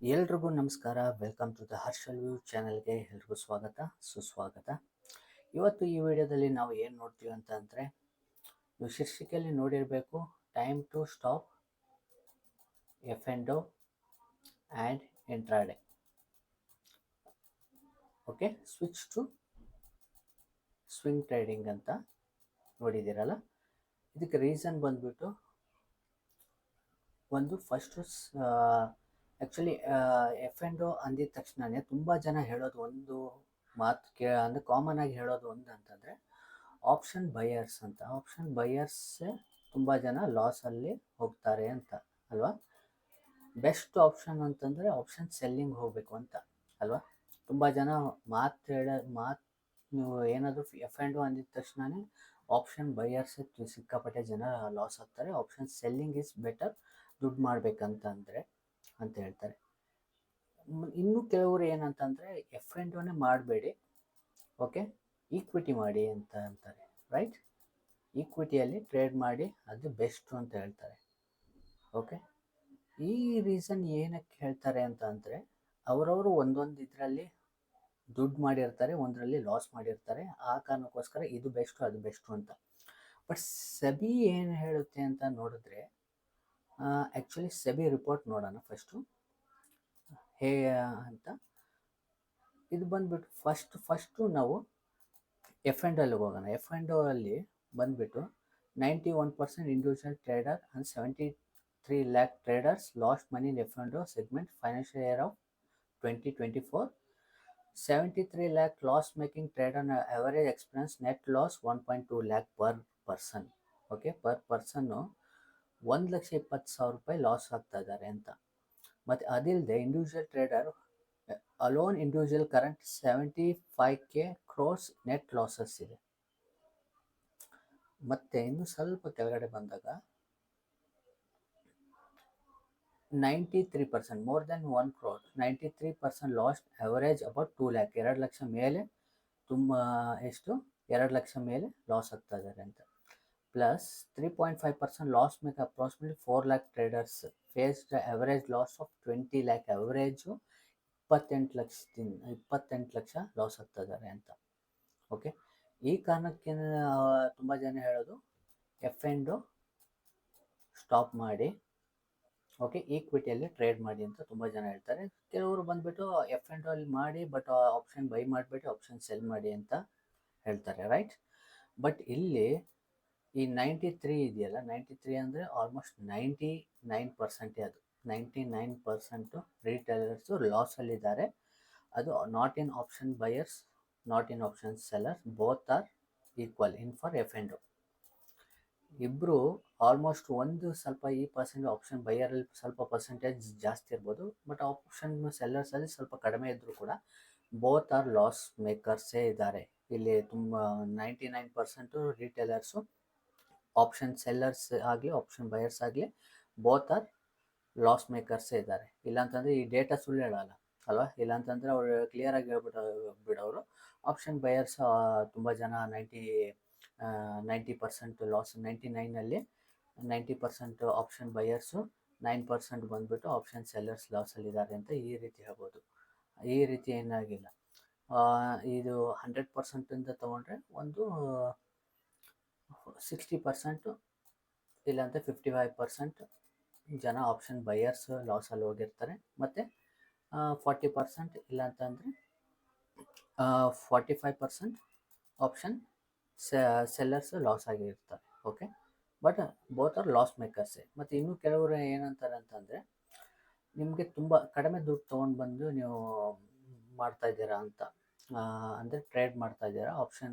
ಎಲ್ರಿಗೂ ನಮಸ್ಕಾರ. Welcome to the Harshal view ಚಾನಲ್ಗೆ ಎಲ್ರಿಗೂ ಸ್ವಾಗತ ಸುಸ್ವಾಗತ. ಇವತ್ತು ಈ ವಿಡಿಯೋದಲ್ಲಿ ನಾವು ಏನು ನೋಡ್ತೀವಿ ಅಂತ ಅಂದರೆ, ನೀವು ಶೀರ್ಷಿಕೆಯಲ್ಲಿ ನೋಡಿರಬೇಕು, time to stop F and O and intraday. Okay, switch to swing trading ಅಂತ ನೋಡಿದ್ದೀರಲ್ಲ. ಇದಕ್ಕೆ ರೀಸನ್ ಬಂದ್ಬಿಟ್ಟು ಒಂದು first actually F and O ಅಂದಿದ ತಕ್ಷಣವೇ ತುಂಬ ಜನ ಹೇಳೋದು ಒಂದು ಮಾತು ಅಂದರೆ ಕಾಮನ್ ಆಗಿ ಹೇಳೋದು ಒಂದು ಅಂತಂದರೆ ಆಪ್ಷನ್ ಬೈಯರ್ಸ್ ಅಂತ. ಆಪ್ಷನ್ ಬೈಯರ್ಸೇ ತುಂಬ ಜನ ಲಾಸಲ್ಲಿ ಹೋಗ್ತಾರೆ ಅಂತ ಅಲ್ವಾ. ಬೆಸ್ಟ್ ಆಪ್ಷನ್ ಅಂತಂದರೆ ಆಪ್ಷನ್ ಸೆಲ್ಲಿಂಗ್ ಹೋಗಬೇಕು ಅಂತ ಅಲ್ವಾ. ತುಂಬ ಜನ ಮಾತು ನೀವು ಏನಾದರೂ ಎಫ್ ಆ್ಯಂಡ್ ಓ ಅಂದಿದ ತಕ್ಷಣವೇ ಆಪ್ಷನ್ ಬೈಯರ್ಸೇ ಸಿಕ್ಕಾಪಟ್ಟೆ ಜನ ಲಾಸ್ ಆಗ್ತಾರೆ. ಆಪ್ಷನ್ ಸೆಲ್ಲಿಂಗ್ ಈಸ್ ಬೆಟರ್ ದುಡ್ಡು ಮಾಡಬೇಕಂತ ಅಂದರೆ ಅಂತ ಹೇಳ್ತಾರೆ. ಇನ್ನು ಕೆಲವರು ಏನಂತಂದರೆ ಎಫ್ ಆ್ಯಂಡ್ ಓನೇ ಮಾಡಬೇಡಿ, ಓಕೆ, ಈಕ್ವಿಟಿ ಮಾಡಿ ಅಂತ ಅಂತಾರೆ. ರೈಟ್, ಈಕ್ವಿಟಿಯಲ್ಲಿ ಟ್ರೇಡ್ ಮಾಡಿ, ಅದು ಬೆಸ್ಟು ಅಂತ ಹೇಳ್ತಾರೆ. ಓಕೆ, ಈ ರೀಸನ್ ಏನಕ್ಕೆ ಹೇಳ್ತಾರೆ ಅಂತ ಅಂದರೆ, ಅವರವರು ಒಂದೊಂದು ಇದರಲ್ಲಿ ದುಡ್ಡು ಮಾಡಿರ್ತಾರೆ, ಒಂದರಲ್ಲಿ ಲಾಸ್ ಮಾಡಿರ್ತಾರೆ. ಆ ಕಾರಣಕ್ಕೋಸ್ಕರ ಇದು ಬೆಸ್ಟು ಅದು ಬೆಸ್ಟು ಅಂತ. ಬಟ್ ಸೆಬಿ ಏನು ಹೇಳುತ್ತೆ ಅಂತ ನೋಡಿದ್ರೆ, ಆ್ಯಕ್ಚುಲಿ ಸೆಬಿ ರಿಪೋರ್ಟ್ ನೋಡೋಣ ಫಸ್ಟು ಹೇಗೆ ಅಂತ. ಇದು ಬಂದುಬಿಟ್ಟು ಫಸ್ಟು ನಾವು ಎಫ್ ಆ್ಯಂಡ್ ಓಲ್ಲಿ ಹೋಗೋಣ. ಎಫ್ ಆ್ಯಂಡ್ ಓ ಅಲ್ಲಿ ಬಂದುಬಿಟ್ಟು 91% individual trader and 73 lakh traders lost money in F&O segment financial year of 2024. 73 lakh loss making trader on average experience net loss 1.2 lakh per person. Okay, per person 1,20,000 ರೂಪಾಯಿ loss ಆಗ್ತಾ ಇದ್ದಾರೆ ಅಂತ. ಮತ್ತು ಅದಿಲ್ಲದೆ individual trader alone individual current 75K crores net losses ಇದೆ. ಮತ್ತು ಇನ್ನು ಸ್ವಲ್ಪ ಕೆಳಗಡೆ ಬಂದಾಗ 93%, more than 1 crore, 93% lost average about 2 lakh, 2 ಲಕ್ಷ ಮೇಲೆ ತುಂಬ ಎಷ್ಟು 2 ಲಕ್ಷ ಮೇಲೆ ಲಾಸ್ ಆಗ್ತಾ ಇದ್ದಾರೆ ಅಂತ. Plus 3.5% loss make approximately 4 lakh traders faced average loss of 20 lakh, average 28 lakh loss ಆಗ್ತಾ ಇದ್ದಾರೆ ಅಂತ. ಓಕೆ, ಈ ಕಾರಣಕ್ಕೆ ತುಂಬ ಜನ ಹೇಳೋದು ಎಫ್ ಆ್ಯಂಡ್ ಓ ಸ್ಟಾಪ್ ಮಾಡಿ, ಓಕೆ, ಈಕ್ವಿಟಿಯಲ್ಲಿ ಟ್ರೇಡ್ ಮಾಡಿ ಅಂತ ತುಂಬ ಜನ ಹೇಳ್ತಾರೆ. ಕೆಲವರು ಬಂದುಬಿಟ್ಟು ಎಫ್ ಆ್ಯಂಡ್ ಓ ಅಲ್ಲಿ ಮಾಡಿ, ಬಟ್ ಆಪ್ಷನ್ ಬೈ ಮಾಡಿಬಿಟ್ಟು ಆಪ್ಷನ್ ಸೆಲ್ ಮಾಡಿ ಅಂತ ಹೇಳ್ತಾರೆ. ರೈಟ್, ಬಟ್ ಇಲ್ಲಿ ಈ 93 ಇದೆಯಲ್ಲ, 93 ಅಂದರೆ ಆಲ್ಮೋಸ್ಟ್ 99% ಅದು 99% ರೀಟೇಲರ್ಸು ಲಾಸಲ್ಲಿದ್ದಾರೆ. ಅದು not in option buyers, not in option sellers, both are equal in for F and O. ಇಬ್ಬರು ಆಲ್ಮೋಸ್ಟ್ ಒಂದು ಸ್ವಲ್ಪ ಈ ಆಪ್ಷನ್ ಬೈಯರಲ್ಲಿ ಸ್ವಲ್ಪ ಪರ್ಸೆಂಟೇಜ್ ಜಾಸ್ತಿ ಇರ್ಬೋದು, ಬಟ್ ಆಪ್ಷನ್ ಸೆಲ್ಲರ್ಸಲ್ಲಿ ಸ್ವಲ್ಪ ಕಡಿಮೆ ಇದ್ದರೂ ಕೂಡ ಬೋತ್ ಆರ್ ಲಾಸ್ ಮೇಕರ್ಸೇ ಇದ್ದಾರೆ. ಇಲ್ಲಿ ತುಂಬ 99% ರೀಟೇಲರ್ಸು, ಆಪ್ಷನ್ ಸೆಲ್ಲರ್ಸ್ ಆಗಲಿ ಆಪ್ಷನ್ ಬೈಯರ್ಸ್ ಆಗಲಿ ಬೋತ್ ಆರ್ ಲಾಸ್ ಮೇಕರ್ಸೇ ಇದ್ದಾರೆ. ಇಲ್ಲಾಂತಂದರೆ ಈ ಡೇಟಾ ಸುಳ್ಳು ಹೇಳಲ್ಲ ಅಲ್ವಾ. ಇಲ್ಲಾಂತಂದರೆ ಅವರು ಕ್ಲಿಯರಾಗಿ ಬಿಡೋರು ಆಪ್ಷನ್ ಬೈಯರ್ಸ್ ತುಂಬ ಜನ 90% ಲಾಸ್, 99ನಲ್ಲಿ 90% ಆಪ್ಷನ್ ಬೈಯರ್ಸು, 9% ಬಂದುಬಿಟ್ಟು ಆಪ್ಷನ್ ಸೆಲ್ಲರ್ಸ್ ಲಾಸಲ್ಲಿದ್ದಾರೆ ಅಂತ ಈ ರೀತಿ ಹೇಳ್ಬೋದು. ಈ ರೀತಿ ಏನಾಗಿಲ್ಲ. ಇದು 100% ತೊಗೊಂಡ್ರೆ ಒಂದು 60%, ಇಲ್ಲಾಂದರೆ 55% ಜನ ಆಪ್ಷನ್ ಬೈಯರ್ಸ್ ಲಾಸಲ್ಲಿ ಹೋಗಿರ್ತಾರೆ. ಮತ್ತು 40%, ಇಲ್ಲಾಂತಂದರೆ 45% ಆಪ್ಷನ್ ಸೆಲ್ಲರ್ಸ್ ಲಾಸ್ ಆಗಿರ್ತಾರೆ. Okay, but both are loss ಮೇಕರ್ಸೇ. ಮತ್ತು ಇನ್ನೂ ಕೆಲವರು ಏನಂತಾರೆ ಅಂತಂದರೆ, ನಿಮಗೆ ತುಂಬ ಕಡಿಮೆ ದುಡ್ಡು ತೊಗೊಂಡು ಬಂದು ನೀವು ಮಾಡ್ತಾಯಿದ್ದೀರಾ ಅಂತ, ಅಂದರೆ ಟ್ರೇಡ್ ಮಾಡ್ತಾಯಿದ್ದೀರಾ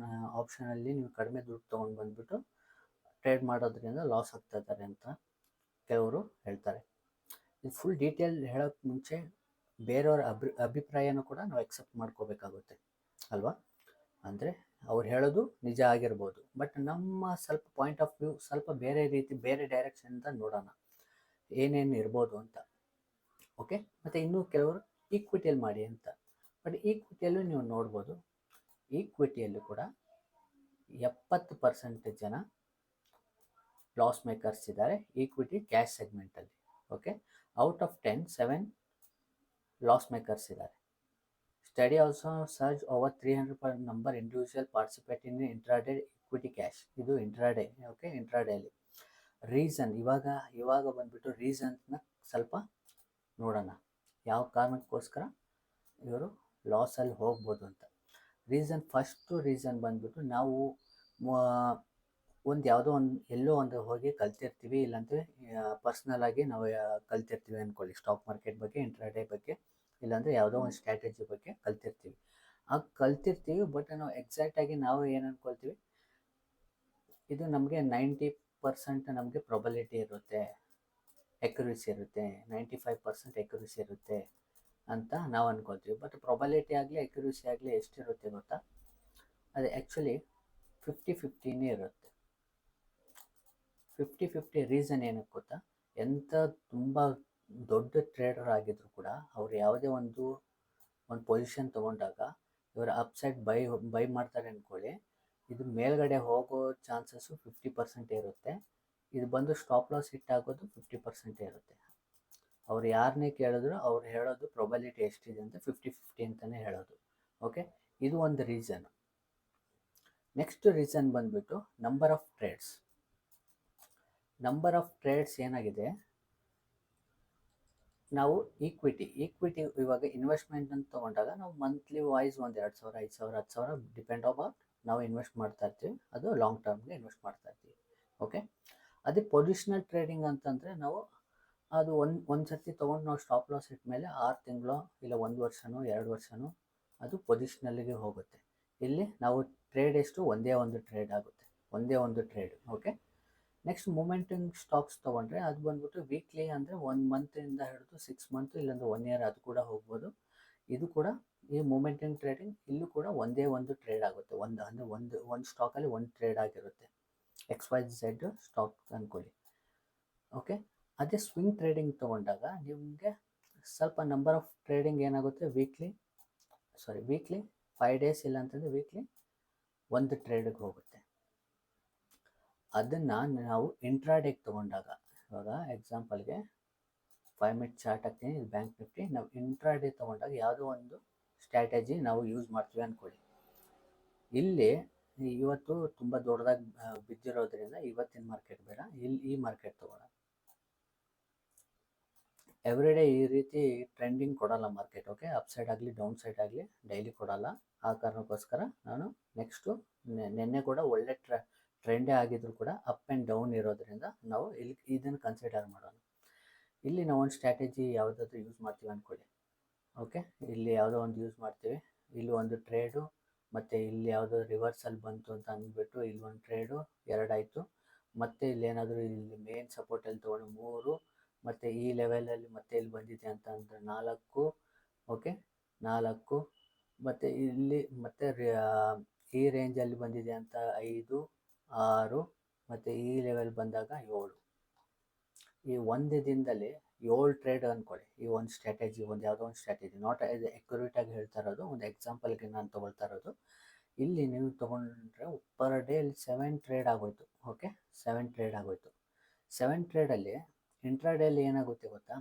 ಆಪ್ಷನಲ್ಲಿ ನೀವು ಕಡಿಮೆ ದುಡ್ಡು ತೊಗೊಂಡು ಬಂದುಬಿಟ್ಟು ಟ್ರೇಡ್ ಮಾಡೋದ್ರಿಂದ ಲಾಸ್ ಆಗ್ತಾ ಇದ್ದಾರೆ ಅಂತ ಕೆಲವರು ಹೇಳ್ತಾರೆ. ಇದು ಫುಲ್ ಡೀಟೇಲ್ ಹೇಳೋಕ್ಕೆ ಮುಂಚೆ ಬೇರೆಯವ್ರ ಅಭಿಪ್ರಾಯನೂ ಕೂಡ ನಾವು ಎಕ್ಸೆಪ್ಟ್ ಮಾಡ್ಕೋಬೇಕಾಗುತ್ತೆ ಅಲ್ವಾ. ಅಂದರೆ ಅವ್ರು ಹೇಳೋದು ನಿಜ ಆಗಿರ್ಬೋದು, ಬಟ್ ನಮ್ಮ ಸ್ವಲ್ಪ ಪಾಯಿಂಟ್ ಆಫ್ ವ್ಯೂ ಸ್ವಲ್ಪ ಬೇರೆ ರೀತಿ, ಬೇರೆ ಡೈರೆಕ್ಷನಿಂದ ನೋಡೋಣ ಏನೇನು ಇರ್ಬೋದು ಅಂತ. ಓಕೆ, ಮತ್ತು ಇನ್ನೂ ಕೆಲವರು ಈಕ್ವಿಟಿಯಲ್ಲಿ ಮಾಡಿ ಅಂತ. ಬಟ್ ಈಕ್ವಿಟಿಯಲ್ಲೂ ನೀವು ನೋಡ್ಬೋದು, ಈಕ್ವಿಟಿಯಲ್ಲೂ ಕೂಡ 70% ಜನ ಲಾಸ್ ಮೇಕರ್ಸ್ ಇದ್ದಾರೆ ಈಕ್ವಿಟಿ ಕ್ಯಾಶ್ ಸೆಗ್ಮೆಂಟಲ್ಲಿ. Okay, out of 10, 7 loss makers ಇದ್ದಾರೆ. Study also search over 300 per number individual participate in intraday equity cash. ಇದು ಇಂಟ್ರಾಡೇ. ಓಕೆ, ಇಂಟ್ರಾಡೇಲಿ ರೀಸನ್ ಇವಾಗ ಬಂದ್ಬಿಟ್ಟು ರೀಸನ್ನ ಸ್ವಲ್ಪ ನೋಡೋಣ. ಯಾವ ಕಾರಣಕ್ಕೋಸ್ಕರ ಇವರು ಲಾಸಲ್ಲಿ ಹೋಗ್ಬೋದು ಅಂತ. ಫಸ್ಟು ರೀಸನ್ ಬಂದ್ಬಿಟ್ಟು ನಾವು ಯಾವುದೋ ಎಲ್ಲೋ ಒಂದು ಹೋಗಿ ಕಲ್ತಿರ್ತೀವಿ, ಇಲ್ಲಾಂದರೆ ಪರ್ಸ್ನಲ್ ಆಗಿ ನಾವು ಕಲ್ತಿರ್ತೀವಿ ಅಂದ್ಕೊಳ್ಳಿ, ಸ್ಟಾಕ್ ಮಾರ್ಕೆಟ್ ಬಗ್ಗೆ, ಇಂಟ್ರಾಡೇ ಬಗ್ಗೆ, ಇಲ್ಲಾಂದರೆ ಯಾವುದೋ ಒಂದು ಸ್ಟ್ರಾಟಜಿ ಬಗ್ಗೆ ಕಲ್ತಿರ್ತೀವಿ. ಬಟ್ ನಾವು ಎಕ್ಸಾಕ್ಟಾಗಿ ನಾವು ಏನು ಅಂದ್ಕೊಳ್ತೀವಿ, ಇದು ನಮಗೆ 90% ನಮಗೆ ಪ್ರೊಬಬಿಲಿಟಿ ಇರುತ್ತೆ, ಎಕ್ಯುರಸಿ ಇರುತ್ತೆ, 95% ಎಕ್ಯುರಸಿ ಇರುತ್ತೆ ಅಂತ ನಾವು ಅಂದ್ಕೊಳ್ತೀವಿ. ಬಟ್ ಪ್ರೊಬಬಿಲಿಟಿ ಆಗಲಿ ಎಕ್ಯುರಸಿ ಆಗಲಿ ಎಷ್ಟಿರುತ್ತೆ ಗೊತ್ತಾ? ಅದು ಆ್ಯಕ್ಚುಲಿ 50-50 ಇರುತ್ತೆ. 50-50 ರೀಸನ್ ಏನಕ್ಕೆ ಗೊತ್ತಾ? ಎಂಥ ತುಂಬ ದೊಡ್ಡ ಟ್ರೇಡರ್ ಆಗಿದ್ರು ಕೂಡ ಅವ್ರು ಯಾವುದೇ ಒಂದು ಪೊಸಿಷನ್ ತೊಗೊಂಡಾಗ ಇವರು ಅಪ್ಸೈಡ್ ಬೈ ಮಾಡ್ತಾರೆ ಅಂದ್ಕೊಳ್ಳಿ, ಇದು ಮೇಲ್ಗಡೆ ಹೋಗೋ ಚಾನ್ಸಸ್ಸು 50% ಇರುತ್ತೆ. ಇದು ಬಂದು ಸ್ಟಾಪ್ ಲಾಸ್ ಹಿಟ್ ಆಗೋದು 50% ಇರುತ್ತೆ. ಅವ್ರು ಯಾರನ್ನೇ ಕೇಳಿದ್ರು ಅವ್ರು ಹೇಳೋದು ಪ್ರೊಬಬಿಲಿಟಿ ಎಷ್ಟಿದೆ ಅಂತ 50-50 ಅಂತಲೇ ಹೇಳೋದು. ಓಕೆ, ಇದು ಒಂದು ರೀಸನ್. ನೆಕ್ಸ್ಟ್ ರೀಸನ್ ಬಂದ್ಬಿಟ್ಟು ನಂಬರ್ ಆಫ್ ಟ್ರೇಡ್ಸ್ ಏನಾಗಿದೆ, ನಾವು ಈಕ್ವಿಟಿ ಇವಾಗ ಇನ್ವೆಸ್ಟ್ಮೆಂಟ್ ಅಂತ ತೊಗೊಂಡಾಗ ನಾವು ಮಂತ್ಲಿ ವೈಸ್ ಒಂದು 2,000, 5,000, 10,000 ಡಿಪೆಂಡ್ ಅಬೌಟ್ ನಾವು ಇನ್ವೆಸ್ಟ್ ಮಾಡ್ತಾ ಇರ್ತೀವಿ. ಅದು ಲಾಂಗ್ ಟರ್ಮ್ಗೆ ಇನ್ವೆಸ್ಟ್ ಮಾಡ್ತಾ ಇರ್ತೀವಿ. ಓಕೆ, ಅದೇ ಪೊಸಿಷನಲ್ ಟ್ರೇಡಿಂಗ್ ಅಂತಂದರೆ ನಾವು ಅದು ಒಂದು ಸರ್ತಿ ತೊಗೊಂಡು ನಾವು ಸ್ಟಾಪ್ ಲಾಸ್ ಇಟ್ಟ ಮೇಲೆ 6 ತಿಂಗಳು ಇಲ್ಲ 1 ವರ್ಷನೋ 2 ವರ್ಷನೋ ಅದು ಪೊಸಿಷನಲ್ಲಿಗೆ ಹೋಗುತ್ತೆ. ಇಲ್ಲಿ ನಾವು ಟ್ರೇಡ್ ಎಷ್ಟು ಒಂದೇ ಒಂದು ಟ್ರೇಡ್. ಓಕೆ, ನೆಕ್ಸ್ಟ್ ಮೂಮೆಂಟಿಂಗ್ ಸ್ಟಾಕ್ಸ್ ತೊಗೊಂಡ್ರೆ ಅದು ಬಂದ್ಬಿಟ್ಟು ವೀಕ್ಲಿ, ಅಂದರೆ 1 ಮಂತಿಂದ ಹಿಡಿದು 6 ಮಂತ್ ಇಲ್ಲಾಂದರೆ 1 ಇಯರ್ ಅದು ಕೂಡ ಹೋಗ್ಬೋದು. ಇದು ಕೂಡ ಈ ಮೂಮೆಂಟಿಂಗ್ ಟ್ರೇಡಿಂಗ್ ಇಲ್ಲೂ ಕೂಡ ಒಂದೇ ಒಂದು ಟ್ರೇಡ್ ಆಗುತ್ತೆ. ಒಂದು ಸ್ಟಾಕಲ್ಲಿ ಒಂದು ಟ್ರೇಡ್ ಆಗಿರುತ್ತೆ. XYZ ಸ್ಟಾಕ್ ಅಂದ್ಕೊಳ್ಳಿ. ಓಕೆ, ಅದೇ ಸ್ವಿಂಗ್ ಟ್ರೇಡಿಂಗ್ ತೊಗೊಂಡಾಗ ನಿಮಗೆ ಸ್ವಲ್ಪ ನಂಬರ್ ಆಫ್ ಟ್ರೇಡಿಂಗ್ ಏನಾಗುತ್ತೆ, ವೀಕ್ಲಿ 5 ಡೇಸ್ ಇಲ್ಲ ಅಂತಂದರೆ ವೀಕ್ಲಿ ಒಂದು ಟ್ರೇಡಿಗೆ ಹೋಗುತ್ತೆ. ಅದನ್ನು ನಾವು ಇಂಟ್ರಾಡೇಗೆ ತೊಗೊಂಡಾಗ, ಇವಾಗ ಎಕ್ಸಾಂಪಲ್ಗೆ 5 ಮಿನಿಟ್ ಚಾರ್ಟ್ ಹಾಕ್ತೀನಿ, ಇದು ಬ್ಯಾಂಕ್ ನಿಫ್ಟಿ. ನಾವು ಇಂಟ್ರಾಡೇ ತೊಗೊಂಡಾಗ ಯಾವುದೋ ಒಂದು ಸ್ಟ್ರಾಟಜಿ ನಾವು ಯೂಸ್ ಮಾಡ್ತೀವಿ ಅಂದ್ಕೊಳ್ಳಿ. ಇಲ್ಲಿ ಇವತ್ತು ತುಂಬ ದೊಡ್ಡದಾಗಿ ಬಿದ್ದಿರೋದ್ರಿಂದ ಇವತ್ತಿನ ಮಾರ್ಕೆಟ್ ಬೇಡ, ಈ ಮಾರ್ಕೆಟ್ ತೊಗೊಳ್ಳೋಣ. ಎವ್ರಿಡೇ ಈ ರೀತಿ ಟ್ರೆಂಡಿಂಗ್ ಕೊಡಲ್ಲ ಮಾರ್ಕೆಟ್. ಓಕೆ, ಅಪ್ ಸೈಡ್ ಆಗಲಿ ಡೌನ್ ಸೈಡ್ ಆಗಲಿ ಡೈಲಿ ಕೊಡಲ್ಲ. ಆ ಕಾರಣಕ್ಕೋಸ್ಕರ ನಾನು ನೆಕ್ಸ್ಟು ನಿನ್ನೆ ಕೂಡ ಒಳ್ಳೆ ಟ್ರೆಂಡೇ ಆಗಿದ್ರು ಕೂಡ ಅಪ್ ಆ್ಯಂಡ್ ಡೌನ್ ಇರೋದ್ರಿಂದ ನಾವು ಇದನ್ನು ಕನ್ಸಿಡರ್ ಮಾಡೋಣ. ಇಲ್ಲಿ ನಾವು ಒಂದು ಸ್ಟ್ರಾಟಜಿ ಯಾವುದಾದ್ರೂ ಯೂಸ್ ಮಾಡ್ತೀವಿ ಅಂದ್ಕೊಳ್ಳಿ. ಓಕೆ, ಇಲ್ಲಿ ಯಾವುದೋ ಒಂದು ಯೂಸ್ ಮಾಡ್ತೀವಿ, ಇಲ್ಲಿ ಒಂದು ಟ್ರೇಡು, ಮತ್ತು ಇಲ್ಲಿ ಯಾವುದೋ ರಿವರ್ಸಲ್ ಬಂತು ಅಂತ ಅಂದ್ಬಿಟ್ಟು ಇಲ್ಲಿ ಒಂದು ಟ್ರೇಡು 2 ಆಯಿತು. ಮತ್ತು ಇಲ್ಲೇನಾದರೂ ಇಲ್ಲಿ ಮೇನ್ ಸಪೋರ್ಟಲ್ಲಿ ತೊಗೊಂಡು 3, ಮತ್ತು ಈ ಲೆವೆಲಲ್ಲಿ ಮತ್ತೆ ಇಲ್ಲಿ ಬಂದಿದೆ ಅಂತ ಅಂದರೆ 4. ಓಕೆ, 4, ಮತ್ತು ಇಲ್ಲಿ ಮತ್ತೆ ಈ ರೇಂಜಲ್ಲಿ ಬಂದಿದೆ ಅಂತ 5, 6, ಮತ್ತು ಈ ಲೆವೆಲ್ ಬಂದಾಗ 7. ಈ ಒಂದು ದಿನದಲ್ಲಿ 7 ಟ್ರೇಡ್ ಅಂದ್ಕೊಳ್ಳಿ. ಈ ಒಂದು ಸ್ಟ್ರಾಟಜಿ, ಯಾವುದೋ ಒಂದು ಸ್ಟ್ರಾಟಜಿ, ನಾಟ್ ಆಗಿ ಹೇಳ್ತಾ ಇರೋದು, ಒಂದು ಎಕ್ಸಾಂಪಲ್ಗೆ ನಾನು ತೊಗೊಳ್ತಾ ಇರೋದು. ಇಲ್ಲಿ ನೀವು ತೊಗೊಂಡ್ರೆ ಪರ್ ಡೇ ಇಲ್ಲಿ 7 ಟ್ರೇಡ್ ಆಗೋಯ್ತು. ಓಕೆ, 7 ಟ್ರೇಡ್ ಆಗೋಯ್ತು. 7 ಟ್ರೇಡಲ್ಲಿ ಇಂಟ್ರಾಡೇಲಿ ಏನಾಗುತ್ತೆ ಗೊತ್ತಾ?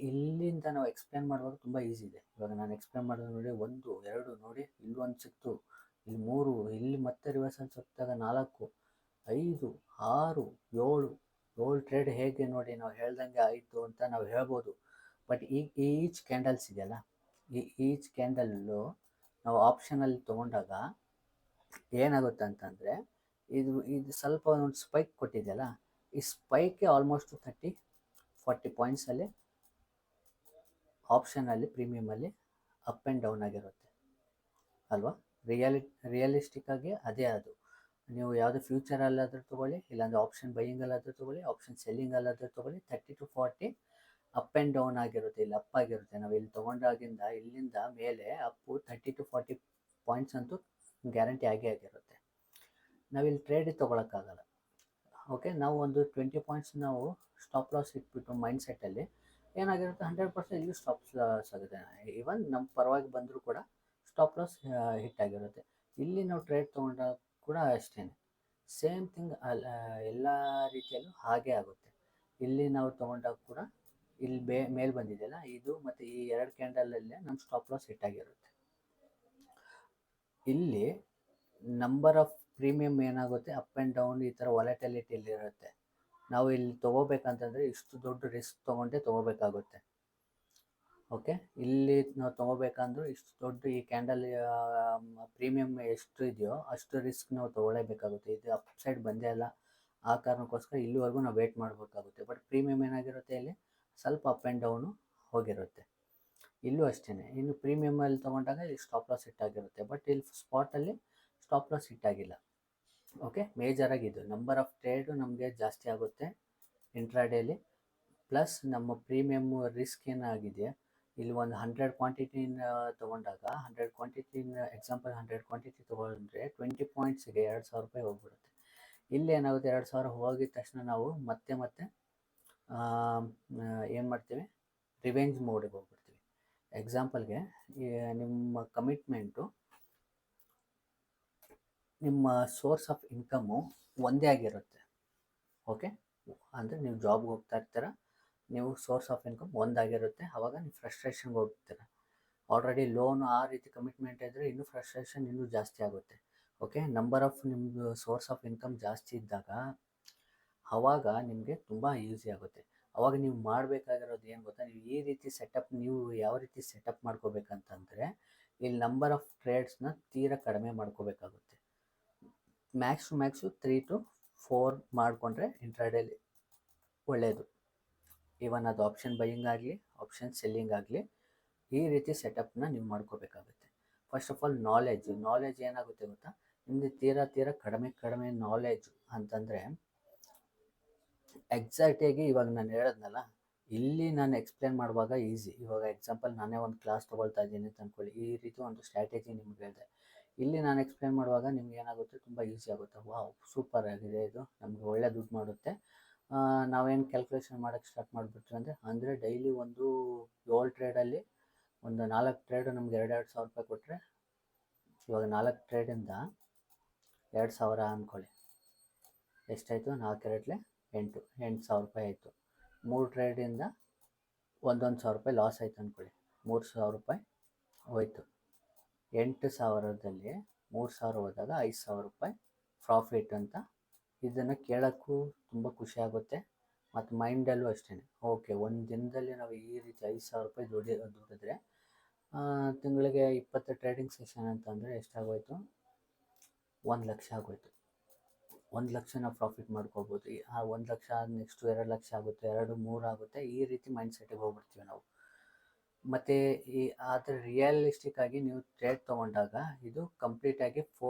ಇಲ್ಲಿಂದ ನಾವು ಎಕ್ಸ್ಪ್ಲೇನ್ ಮಾಡುವಾಗ ತುಂಬ ಈಸಿ ಇದೆ. ಇವಾಗ ನಾನು ಎಕ್ಸ್ಪ್ಲೇನ್ ಮಾಡೋದು ನೋಡಿ, 1, 2 ನೋಡಿ, ಇಲ್ಲಿ ಒಂದು ಸಿಕ್ತು, ಇಲ್ಲಿ 3, ಇಲ್ಲಿ ಮತ್ತೆ ರಿವರ್ಸಲ್ ಸಿಕ್ಕಿದಾಗ 4, 5, 6, 7 ಟ್ರೇಡ್ ಹೇಗೆ ನೋಡಿ ನಾವು ಹೇಳ್ದಂಗೆ ಆಯಿತು ಅಂತ ನಾವು ಹೇಳ್ಬೋದು. ಬಟ್ ಈಚ್ ಕ್ಯಾಂಡಲ್ಸ್ ಇದೆಯಲ್ಲ, ಈಚ್ ಕ್ಯಾಂಡಲ್ಲು ನಾವು ಆಪ್ಷನಲ್ಲಿ ತೊಗೊಂಡಾಗ ಏನಾಗುತ್ತೆ ಅಂತಂದರೆ, ಇದು ಸ್ವಲ್ಪ ಒಂದು ಸ್ಪೈಕ್ ಕೊಟ್ಟಿದೆಯಲ್ಲ, ಈ ಸ್ಪೈಕೆ ಆಲ್ಮೋಸ್ಟ್ 30-40 ಪಾಯಿಂಟ್ಸಲ್ಲಿ ಆಪ್ಷನಲ್ಲಿ ಪ್ರೀಮಿಯಮಲ್ಲಿ ಅಪ್ ಆ್ಯಂಡ್ ಡೌನ್ ಆಗಿರುತ್ತೆ ಅಲ್ವಾ? ರಿಯಲಿಸ್ಟಿಕ್ ಆಗಿ ಅದೇ ಅದು. ನೀವು ಯಾವುದೇ ಫ್ಯೂಚರಲ್ಲಾದರೂ ತೊಗೊಳ್ಳಿ, ಇಲ್ಲಾಂದರೆ ಆಪ್ಷನ್ ಬೈಯಿಂಗಲ್ಲಾದರೂ ತೊಗೊಳ್ಳಿ, ಆಪ್ಷನ್ ಸೆಲ್ಲಿಂಗಲ್ಲಾದರೂ ತೊಗೊಳ್ಳಿ, 30-40 ಅಪ್ ಆ್ಯಂಡ್ ಡೌನ್ ಆಗಿರುತ್ತೆ. ಇಲ್ಲಿ ಅಪ್ ಆಗಿರುತ್ತೆ. ನಾವು ಇಲ್ಲಿ ತೊಗೊಂಡಾಗಿಂದ ಇಲ್ಲಿಂದ ಮೇಲೆ ಅಪ್ಪು 30-40 ಪಾಯಿಂಟ್ಸ್ ಅಂತೂ ಗ್ಯಾರಂಟಿ ಆಗಿರುತ್ತೆ. ನಾವಿಲ್ಲಿ ಟ್ರೇಡಿಗೆ ತೊಗೊಳಕ್ಕಾಗಲ್ಲ. ಓಕೆ, ನಾವು ಒಂದು 20 ಪಾಯಿಂಟ್ಸ್ ನಾವು ಸ್ಟಾಪ್ ಲಾಸ್ ಇಟ್ಬಿಟ್ಟು ಮೈಂಡ್ ಸೆಟ್ಟಲ್ಲಿ ಏನಾಗಿರುತ್ತೆ, 100% ಇಲ್ಲಿ ಸ್ಟಾಪ್ ಲಾಸ್ ಆಗುತ್ತೆ. ಈವನ್ ನಮ್ಮ ಪರವಾಗಿ ಬಂದರೂ ಕೂಡ ಸ್ಟಾಪ್ ಲಾಸ್ ಹಿಟ್ ಆಗಿರುತ್ತೆ. ಇಲ್ಲಿ ನಾವು ಟ್ರೇಡ್ ತೊಗೊಂಡಾಗ ಕೂಡ ಅಷ್ಟೇ, ಸೇಮ್ ಥಿಂಗ್ ಎಲ್ಲ ರೀತಿಯಲ್ಲೂ ಹಾಗೆ ಆಗುತ್ತೆ. ಇಲ್ಲಿ ನಾವು ತೊಗೊಂಡಾಗ ಕೂಡ ಇಲ್ಲಿ ಮೇಲೆ ಬಂದಿದೆಯಲ್ಲ ಇದು ಮತ್ತು ಈ 2 ಕ್ಯಾಂಡಲಲ್ಲೇ ನಮ್ಮ ಸ್ಟಾಪ್ ಲಾಸ್ ಹಿಟ್ ಆಗಿರುತ್ತೆ. ಇಲ್ಲಿ ನಂಬರ್ ಆಫ್ ಪ್ರೀಮಿಯಮ್ ಏನಾಗುತ್ತೆ ಅಪ್ ಆ್ಯಂಡ್ ಡೌನ್ ಈ ಥರ ವಾಲಟಿಲಿಟಿಲಿರುತ್ತೆ. ನಾವು ಇಲ್ಲಿ ತೊಗೋಬೇಕಂತಂದರೆ ಇಷ್ಟು ದೊಡ್ಡ ರಿಸ್ಕ್ ತೊಗೊಂಡೇ ತೊಗೋಬೇಕಾಗುತ್ತೆ. ಓಕೆ, ಇಲ್ಲಿ ನಾವು ತೊಗೋಬೇಕಂದ್ರೂ ಇಷ್ಟು ದೊಡ್ಡ ಈ ಕ್ಯಾಂಡಲ್ ಪ್ರೀಮಿಯಮ್ ಎಷ್ಟು ಇದೆಯೋ ಅಷ್ಟು ರಿಸ್ಕ್ ನಾವು ತೊಗೊಳ್ಳೇಬೇಕಾಗುತ್ತೆ. ಇದು ಅಪ್ ಸೈಡ್ ಬಂದೇ ಇಲ್ಲ, ಆ ಕಾರಣಕ್ಕೋಸ್ಕರ ಇಲ್ಲಿವರೆಗೂ ನಾವು ವೇಟ್ ಮಾಡಬೇಕಾಗುತ್ತೆ. ಬಟ್ ಪ್ರೀಮಿಯಮ್ ಏನಾಗಿರುತ್ತೆ ಇಲ್ಲಿ ಸ್ವಲ್ಪ ಅಪ್ ಆ್ಯಂಡ್ ಡೌನು ಹೋಗಿರುತ್ತೆ. ಇಲ್ಲೂ ಅಷ್ಟೇ, ಇನ್ನು ಪ್ರೀಮಿಯಮಲ್ಲಿ ತೊಗೊಂಡಾಗ ಇಲ್ಲಿ ಸ್ಟಾಪ್ ಲಾಸ್ ಹಿಟ್ ಆಗಿರುತ್ತೆ. ಬಟ್ ಇಲ್ಲಿ ಸ್ಪಾಟಲ್ಲಿ ಸ್ಟಾಪ್ ಲಾಸ್ ಹಿಟ್ ಆಗಿಲ್ಲ. ಓಕೆ, ಮೇಜರಾಗಿ ಇದು ನಂಬರ್ ಆಫ್ ಟ್ರೇಡು ನಮಗೆ ಜಾಸ್ತಿ ಆಗುತ್ತೆ ಇಂಟ್ರಾಡೇಲಿ, ಪ್ಲಸ್ ನಮ್ಮ ಪ್ರೀಮಿಯಮ್ ರಿಸ್ಕ್ ಏನಾಗಿದೆ ಇಲ್ಲಿ ಒಂದು 100 ಕ್ವಾಂಟಿಟಿನ ತೊಗೊಂಡಾಗ 100 ಕ್ವಾಂಟಿಟಿನ ಎಕ್ಸಾಂಪಲ್ 100 ಕ್ವಾಂಟಿಟಿ ತೊಗೊಂಡ್ರೆ 20 ಪಾಯಿಂಟ್ಸಿಗೆ 2000 ರೂಪಾಯಿ ಹೋಗ್ಬಿಡುತ್ತೆ. ಇಲ್ಲಿ ಏನಾಗುತ್ತೆ 2000 ಹೋಗಿದ ತಕ್ಷಣ ನಾವು ಮತ್ತೆ ಏನು ಮಾಡ್ತೀವಿ, ರಿವೆಂಜ್ ಮೋಡಿಗೆ ಹೋಗ್ಬಿಡ್ತೀವಿ. ಎಕ್ಸಾಂಪಲ್ಗೆ ನಿಮ್ಮ ಕಮಿಟ್ಮೆಂಟು, ನಿಮ್ಮ ಸೋರ್ಸ್ ಆಫ್ ಇನ್ಕಮ್ಮು ಒಂದೇ ಆಗಿರುತ್ತೆ. ಓಕೆ, ಅಂದರೆ ನೀವು ಜಾಬ್ಗೆ ಹೋಗ್ತಾ ಇರ್ತೀರ, ನೀವು ಸೋರ್ಸ್ ಆಫ್ ಇನ್ಕಮ್ ಒಂದಾಗಿರುತ್ತೆ. ಆವಾಗ ನೀವು ಫ್ರಸ್ಟ್ರೇಷನ್ಗೆ ಹೋಗ್ತೀರ. ಆಲ್ರೆಡಿ ಲೋನು ಆ ರೀತಿ ಕಮಿಟ್ಮೆಂಟ್ ಇದ್ದರೆ ಇನ್ನೂ ಫ್ರಸ್ಟ್ರೇಷನ್ ಇನ್ನೂ ಜಾಸ್ತಿ ಆಗುತ್ತೆ. ಓಕೆ, ನಂಬರ್ ಆಫ್ ನಿಮ್ಮದು ಸೋರ್ಸ್ ಆಫ್ ಇನ್ಕಮ್ ಜಾಸ್ತಿ ಇದ್ದಾಗ ಆವಾಗ ನಿಮಗೆ ತುಂಬ ಈಸಿ ಆಗುತ್ತೆ. ಆವಾಗ ನೀವು ಮಾಡಬೇಕಾಗಿರೋದು ಏನು ಗೊತ್ತಾ, ನೀವು ಈ ರೀತಿ ಸೆಟಪ್ ನೀವು ಯಾವ ರೀತಿ ಸೆಟಪ್ ಮಾಡ್ಕೋಬೇಕಂತಂದರೆ ಇಲ್ಲಿ ನಂಬರ್ ಆಫ್ ಟ್ರೇಡ್ಸ್ನ ತೀರಾ ಕಡಿಮೆ ಮಾಡ್ಕೋಬೇಕಾಗುತ್ತೆ. ಮ್ಯಾಕ್ಸ್ ಟು ಮ್ಯಾಕ್ಸು 3 to 4 ಮಾಡಿಕೊಂಡ್ರೆ ಇಂಟ್ರಾಡೇಲಿ ಒಳ್ಳೆಯದು. ಈವನ್ ಅದು ಆಪ್ಷನ್ ಬೈಯಿಂಗ್ ಆಗಲಿ ಆಪ್ಷನ್ ಸೆಲ್ಲಿಂಗ್ ಆಗಲಿ ಈ ರೀತಿ ಸೆಟಪ್ನ ನೀವು ಮಾಡ್ಕೋಬೇಕಾಗುತ್ತೆ. ಫಸ್ಟ್ ಆಫ್ ಆಲ್ ನಾಲೆಜ್ ಏನಾಗುತ್ತೆ ಗೊತ್ತಾ, ನಿಮಗೆ ತೀರಾ ಕಡಿಮೆ ನಾಲೆಜ್ ಅಂತಂದರೆ ಎಕ್ಸಾಕ್ಟಾಗಿ ಇವಾಗ ನಾನು ಹೇಳೋದ್ನಲ್ಲ ಇಲ್ಲಿ ನಾನು ಎಕ್ಸ್ಪ್ಲೇನ್ ಮಾಡುವಾಗ ಈಸಿ. ಇವಾಗ ಎಕ್ಸಾಂಪಲ್ ನಾನೇ ಒಂದು ಕ್ಲಾಸ್ ತೊಗೊಳ್ತಾ ಇದ್ದೀನಿ ಅಂತ ಅಂದ್ಕೊಳ್ಳಿ, ಈ ರೀತಿ ಒಂದು ಸ್ಟ್ರಾಟಜಿ ನಿಮ್ಗೆ ಹೇಳಿದೆ. ಇಲ್ಲಿ ನಾನು ಎಕ್ಸ್ಪ್ಲೇನ್ ಮಾಡುವಾಗ ನಿಮ್ಗೆ ಏನಾಗುತ್ತೆ, ತುಂಬ ಈಸಿ ಆಗುತ್ತೆ. ವಾವ್, ಸೂಪರ್ ಆಗಿದೆ, ಇದು ನಮಗೆ ಒಳ್ಳೆ ದುಡ್ಡು ಮಾಡುತ್ತೆ. ನಾವೇನು ಕ್ಯಾಲ್ಕುಲೇಷನ್ ಮಾಡೋಕ್ಕೆ ಸ್ಟಾರ್ಟ್ ಮಾಡಿಬಿಟ್ರೆ ಅಂದರೆ ಡೈಲಿ ಒಂದು 7 ಟ್ರೇಡಲ್ಲಿ ಒಂದು 4 ಟ್ರೇಡು ನಮ್ಗೆ 2,000 ರೂಪಾಯಿ ಕೊಟ್ಟರೆ, ಇವಾಗ 4 ಟ್ರೇಡಿಂದ 2,000 ಅಂದ್ಕೊಳ್ಳಿ, ಎಷ್ಟಾಯಿತು, 4 8,000 ರೂಪಾಯಿ ಆಯಿತು. 3 ಟ್ರೇಡಿಂದ 1,000 ರೂಪಾಯಿ ಲಾಸ್ ಆಯಿತು ಅಂದ್ಕೊಳ್ಳಿ, 3,000 ರೂಪಾಯಿ ಹೋಯಿತು. 8,000ದಲ್ಲಿ 3,000 ಹೋದಾಗ 5,000 ರೂಪಾಯಿ ಪ್ರಾಫಿಟ್ ಅಂತ. ಇದನ್ನು ಕೇಳೋಕ್ಕೂ ತುಂಬ ಖುಷಿ ಆಗುತ್ತೆ ಮತ್ತು ಮೈಂಡಲ್ಲೂ ಅಷ್ಟೇ. ಓಕೆ, ಒಂದು ದಿನದಲ್ಲಿ ನಾವು ಈ ರೀತಿ 5,000 ರೂಪಾಯಿ ದುಡಿದ್ರೆ ತಿಂಗಳಿಗೆ 20 ಟ್ರೇಡಿಂಗ್ ಸೆಷನ್ ಅಂತಂದರೆ ಎಷ್ಟಾಗೋಯ್ತು, 1 ಲಕ್ಷ ಆಗೋಯ್ತು. 1 ಲಕ್ಷ ನಾವು ಪ್ರಾಫಿಟ್ ಮಾಡ್ಕೋಬೋದು. ಆ 1 ಲಕ್ಷ ನೆಕ್ಸ್ಟು 2 ಲಕ್ಷ ಆಗುತ್ತೆ, 2 3 ಆಗುತ್ತೆ. ಈ ರೀತಿ ಮೈಂಡ್ ಸೆಟ್ಟಿಗೆ ಹೋಗ್ಬಿಡ್ತೀವಿ ನಾವು. ಮತ್ತು ಆದರೆ ರಿಯಲಿಸ್ಟಿಕ್ ಆಗಿ ನೀವು ಟ್ರೇಡ್ ತೊಗೊಂಡಾಗ ಇದು ಕಂಪ್ಲೀಟಾಗಿ